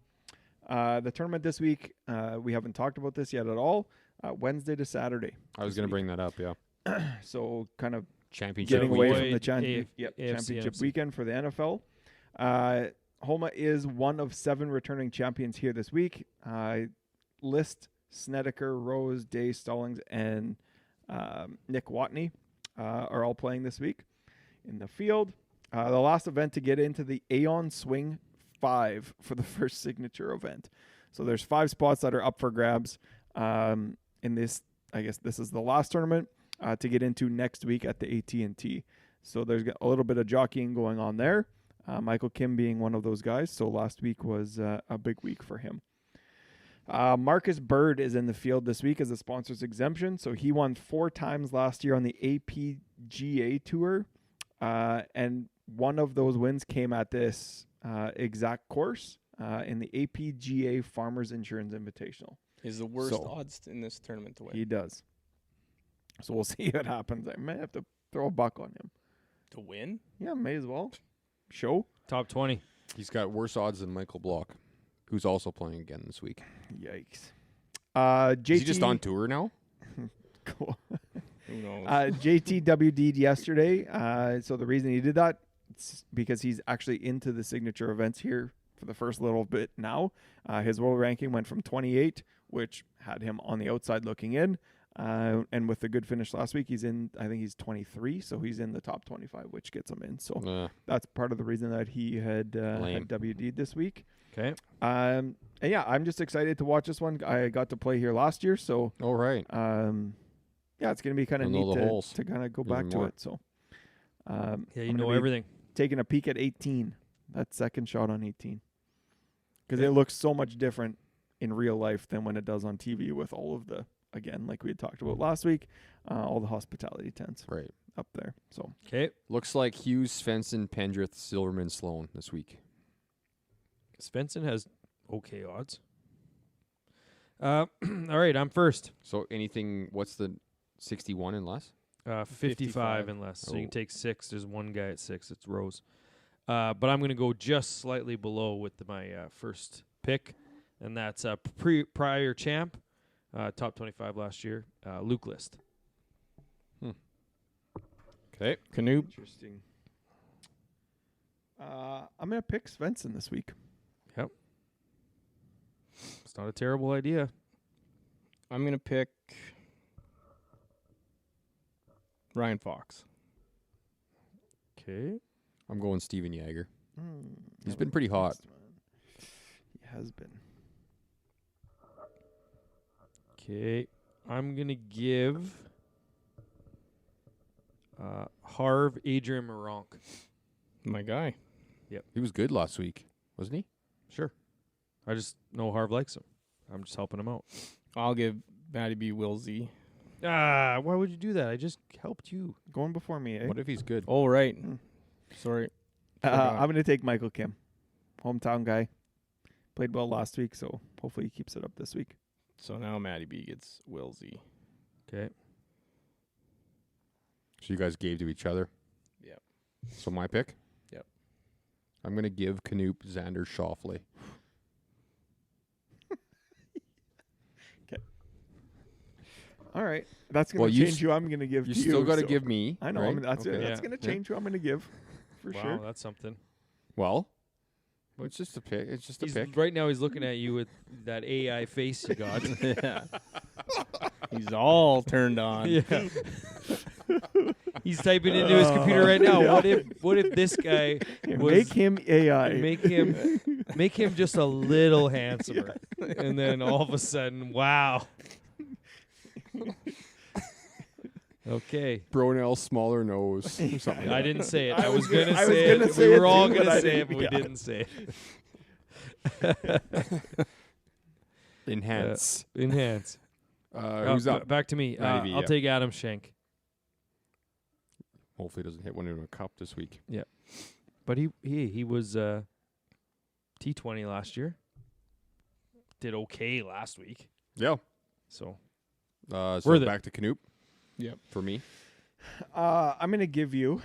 B: The tournament this week, we haven't talked about this yet at all. Wednesday to Saturday.
D: I was going to bring that up, yeah.
B: So kind of
D: Championship
B: getting away
D: weekend.
B: from the
A: AFC
B: championship
A: NFC.
B: weekend for the NFL. Homa is one of 7 returning champions here this week. List, Snedeker, Rose, Day, Stallings, and Nick Watney are all playing this week in the field. The last event to get into the Aeon Swing 5 for the first signature event. So there's 5 spots that are up for grabs in this. I guess this is the last tournament to get into next week at the AT&T. So there's a little bit of jockeying going on there. Michael Kim being one of those guys. So last week was a big week for him. Marcus Bird is in the field this week as a sponsor's exemption. So he won 4 times last year on the GA Tour, and one of those wins came at this exact course in the APGA Farmers Insurance Invitational.
C: He's the worst
B: So-
C: odds in this tournament to win.
B: He does. So we'll see what happens. I may have to throw a buck on him.
C: To win?
B: Yeah, may as well. Show.
A: Top 20.
D: He's got worse odds than Michael Block, who's also playing again this week.
B: Yikes. JT,
D: Is he just on tour now?
B: Cool.
C: Who knows?
B: JT WD'd yesterday. So the reason he did that is because he's actually into the signature events here for the first little bit now. His world ranking went from 28, which had him on the outside looking in. And with the good finish last week, he's in, I think he's 23, so he's in the top 25, which gets him in. So that's part of the reason that he had WD'd this week.
A: Okay.
B: And yeah, I'm just excited to watch this one. I got to play here last year, so
D: All right.
B: yeah, it's going to be kind of
D: You'll know
B: neat
D: the holes
B: to kind of go
D: even
B: back to
D: more.
B: it. So
A: Yeah, you
B: I'm
A: know
B: gonna be
A: everything.
B: taking a peek at 18, that second shot on 18, because it looks so much different in real life than when it does on TV with all of the, again, like we had talked about last week, all the hospitality tents
D: Right.
B: up there. So
A: Okay.
D: Looks like Hughes, Svensson, Pendrith, Silverman, Sloan this week.
A: Svensson has okay odds. All right, I'm first.
D: So anything, what's the 61 and less?
A: 55
C: 55.
A: and less. So you
D: Oh.
A: can take 6. There's one guy at 6. It's Rose. But I'm going to go just slightly below with my first pick, and that's a prior champ, top 25 last year, Luke List.
D: Okay.
C: Knoop.
B: interesting. I'm going to pick Svensson this week.
A: It's not a terrible idea.
C: I'm going to pick Ryan Fox.
A: Okay.
D: I'm going Steven Yeager. He's
B: That
D: been
B: was
D: pretty
B: the
D: hot.
B: best one. He has been.
A: Okay. I'm going to give Harv Adrian Moronk.
C: My guy.
D: He was good last week, wasn't he?
A: Sure. I just know Harv likes him. I'm just helping him out.
C: I'll give Matty B. Wilsey.
A: Why would you do that? I just helped you.
B: Going before me, eh?
D: What if he's good?
C: Oh, right.
B: Hmm.
C: Sorry. Forgot.
B: I'm going to take Michael Kim, hometown guy. Played well last week, so hopefully he keeps it up this week.
C: So now Matty B gets Wilsey.
A: Okay.
D: So you guys gave to each other?
C: Yep.
D: So my pick?
C: Yep.
D: I'm going to give Knoop Xander Schauffele.
B: All right, that's going
D: Well,
B: to
D: you
B: change
D: s-
B: who I'm going to give
D: You
B: to
D: still
B: you.
D: got to
B: so
D: give me.
B: I know.
D: right?
B: That's
D: Okay.
B: it. That's
A: Yeah.
B: going to change who I'm going to give for
A: Wow,
B: sure.
A: that's something.
D: Well, it's just a pick. It's just a
A: He's,
D: pick.
A: right now he's looking at you with that AI face you got.
C: Yeah. He's all turned on.
A: Yeah. He's typing into his computer right now.
B: Yeah.
A: What if this guy was
B: Make him AI.
A: make him just a little handsomer, and then all of a sudden, wow. Okay,
D: Bronell smaller nose. Or something.
A: I didn't say it.
B: I
A: I
B: was
A: was gonna
B: gonna- I was
A: say
B: gonna
A: it.
B: say
A: We
B: it
A: were all
B: too, but
A: gonna
B: I
A: say it,
B: didn't-
A: but we
B: yeah.
A: didn't say it.
D: Enhance.
A: Enhance.
D: Who's up?
A: Back to me.
D: Maybe,
A: I'll
D: yeah.
A: take Adam Schenk.
D: Hopefully doesn't hit one in a cup this week.
A: But he was T20 last year. Did okay last week.
D: Yeah.
A: So
D: So
A: Worth it.
D: back to Knoop.
C: Yep.
D: For me.
B: I'm going to give you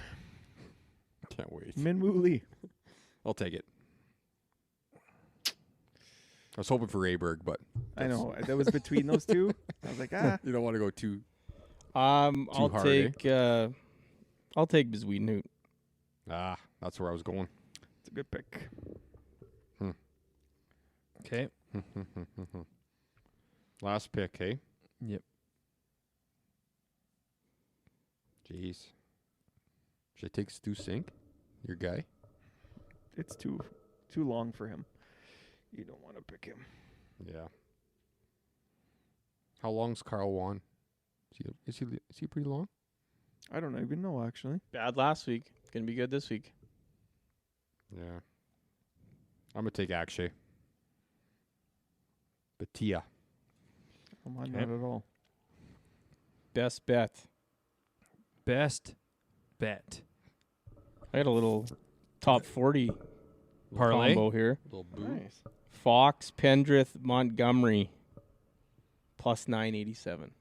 D: Can't wait.
B: Minwoo Lee.
D: I'll take it. I was hoping for Rayberg, but
B: I know. That was between those two. I was like,
D: you don't want to go too.
C: I'll
D: hard, eh?
C: take Bizweed Newt.
D: That's where I was going.
B: it's a good pick.
A: okay.
D: Last pick, hey?
A: Yep.
D: Jeez. Should I take Stu Sink? Your guy?
B: It's too long for him. You don't want to pick him.
D: Yeah. How long's Carl Wan? Is he pretty long?
B: I don't even know, actually.
C: Bad last week. Gonna be good this week.
D: Yeah. I'm gonna take Akshay. Batia.
B: Oh, mine
A: Okay.
B: not at all.
C: Best bet.
A: Best bet.
C: I got a little top 40
A: Parlay.
C: combo here.
D: Little boo.
B: Nice.
C: Fox, Pendrith, Montgomery, plus 987.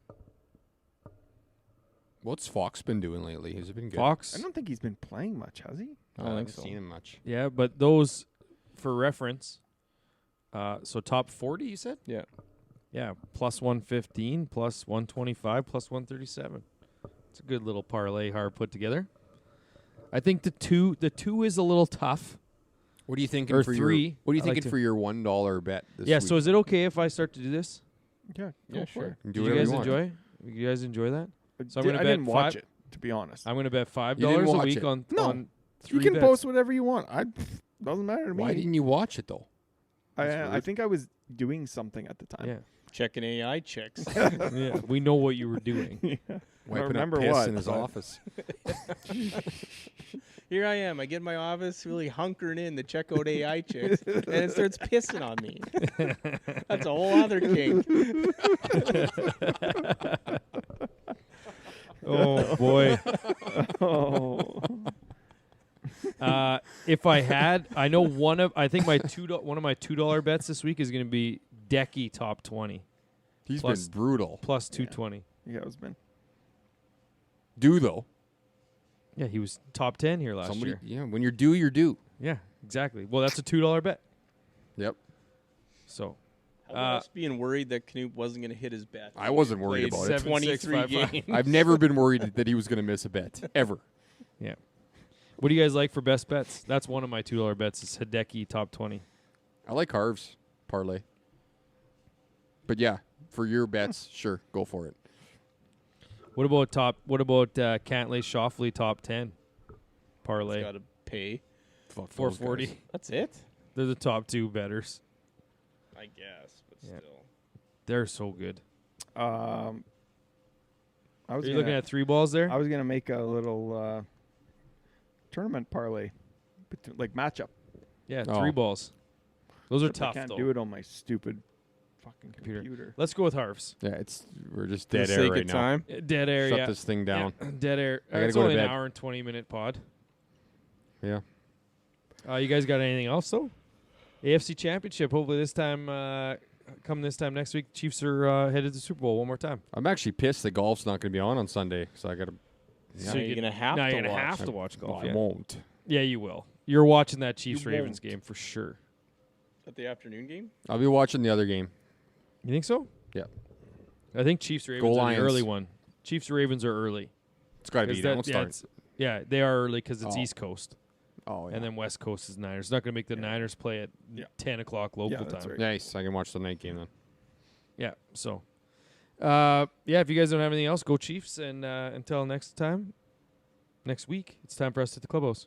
D: What's Fox been doing lately? Has it been good?
A: Fox.
B: I don't think he's been playing much, has he?
C: I
D: I
C: don't
D: haven't
C: think so.
D: seen him much.
A: Yeah, but those, for reference, so top 40, you said?
C: Yeah.
A: Yeah, plus 115, plus 125, plus 137. It's a good little parlay, hard put together. I think the two is a little tough.
D: What are you thinking
A: Or
D: for
A: three.
D: your? What are you
A: I like
D: thinking
A: to-
D: for your $1 bet? This
A: Yeah,
D: week?
A: so is it okay if I start to do this?
B: Yeah,
C: Yeah, sure.
D: You can
A: Did
D: do
A: you
D: whatever
A: guys
D: you want.
A: enjoy? You guys enjoy that? So I'm gonna
B: I
A: bet
B: didn't watch
A: five-
B: it, to be honest.
A: I'm going to bet $5
D: didn't
A: a
D: watch
A: week
D: it.
A: on
B: No.
A: on three
B: You can
A: bets.
B: post whatever you want. Doesn't matter to me.
D: Why didn't you watch it though?
B: I think I was doing something at the time.
A: Yeah.
C: Checking AI checks.
A: Yeah, we know what you were doing.
B: Yeah.
D: Wiping
B: remember
D: up piss
B: what,
D: in his
B: but-
D: office.
C: Here I am. I get in my office really hunkering in to check out AI checks, and it starts pissing on me. That's a whole other kink.
A: Oh boy.
B: Oh.
A: If I had, I know one of my $2 bets this week is going to be Decky top 20
D: He's
A: Plus-
D: been brutal.
A: plus 220.
B: Yeah, it's been.
D: Do though.
A: Yeah, he was top 10 here last year.
D: Yeah, when you're due, you're due.
A: Yeah, exactly. Well, that's a $2 bet.
D: Yep.
A: So
C: How about us being worried that Knoop wasn't going to hit his bet?
D: I wasn't worried
C: Played
D: about it.
C: 23
A: 7-6-5-5.
C: games.
D: I've never been worried that he was going to miss a bet ever.
A: yeah. What do you guys like for best bets? That's one of my $2 bets. Is Hideki top 20.
D: I like Harv's parlay. But yeah, for your bets, sure, go for it.
A: What about Cantley Shoffley top 10 parlay?
C: Got to pay.
D: Fuck those
A: 440.
D: guys.
C: That's it?
A: They're the top two betters.
C: I guess, but
A: Yeah.
C: still.
A: They're so good.
B: I
A: Are
B: was
A: you
B: gonna,
A: looking at three balls there?
B: I was gonna make a little tournament parlay, like matchup.
A: Yeah,
D: Oh.
A: three balls. Those are
B: Except
A: tough
B: I can't
A: though.
B: do it on my stupid fucking
A: Computer.
B: computer.
A: Let's go with Harv's.
D: Yeah, we're just
C: For the
D: dead air
C: sake
D: right
C: of
D: now.
C: time.
A: Dead air,
D: Shut
A: yeah.
D: this thing down.
A: Yeah, dead air.
D: I gotta
A: It's
D: go to
A: only an
D: bed.
A: hour and 20-minute pod.
D: Yeah.
A: You guys got anything else though? AFC Championship. Hopefully this time, come this time next week, Chiefs are headed to the Super Bowl one more time.
D: I'm actually pissed that golf's not going to be on Sunday, so I got to.
C: So you're going to have
A: now
C: to
A: you're gonna
C: watch.
A: have to watch golf.
D: I
A: Yeah.
D: won't.
A: Yeah, you will. You're watching that Chiefs
C: You
A: Ravens
C: won't.
A: game for sure.
C: At the afternoon game?
D: I'll be watching the other game.
A: You think so?
D: Yeah.
A: I think Chiefs Ravens
D: Go
A: are the
D: Lions.
A: early one. Chiefs Ravens are early.
D: It's got to be.
A: 'Cause
D: That
A: that-
D: won't
A: yeah,
D: start.
A: it's- yeah, they are early because it's
D: Oh.
A: East Coast,
D: Oh, yeah.
A: and then West Coast is Niners. Not going to make the Niners play at
B: Yeah.
A: 10 o'clock local
B: Yeah, that's
A: time.
B: right.
D: Nice. I can watch the night game then.
A: Yeah. So, if you guys don't have anything else, go Chiefs. And until next week, it's time for us to hit the clubhouse.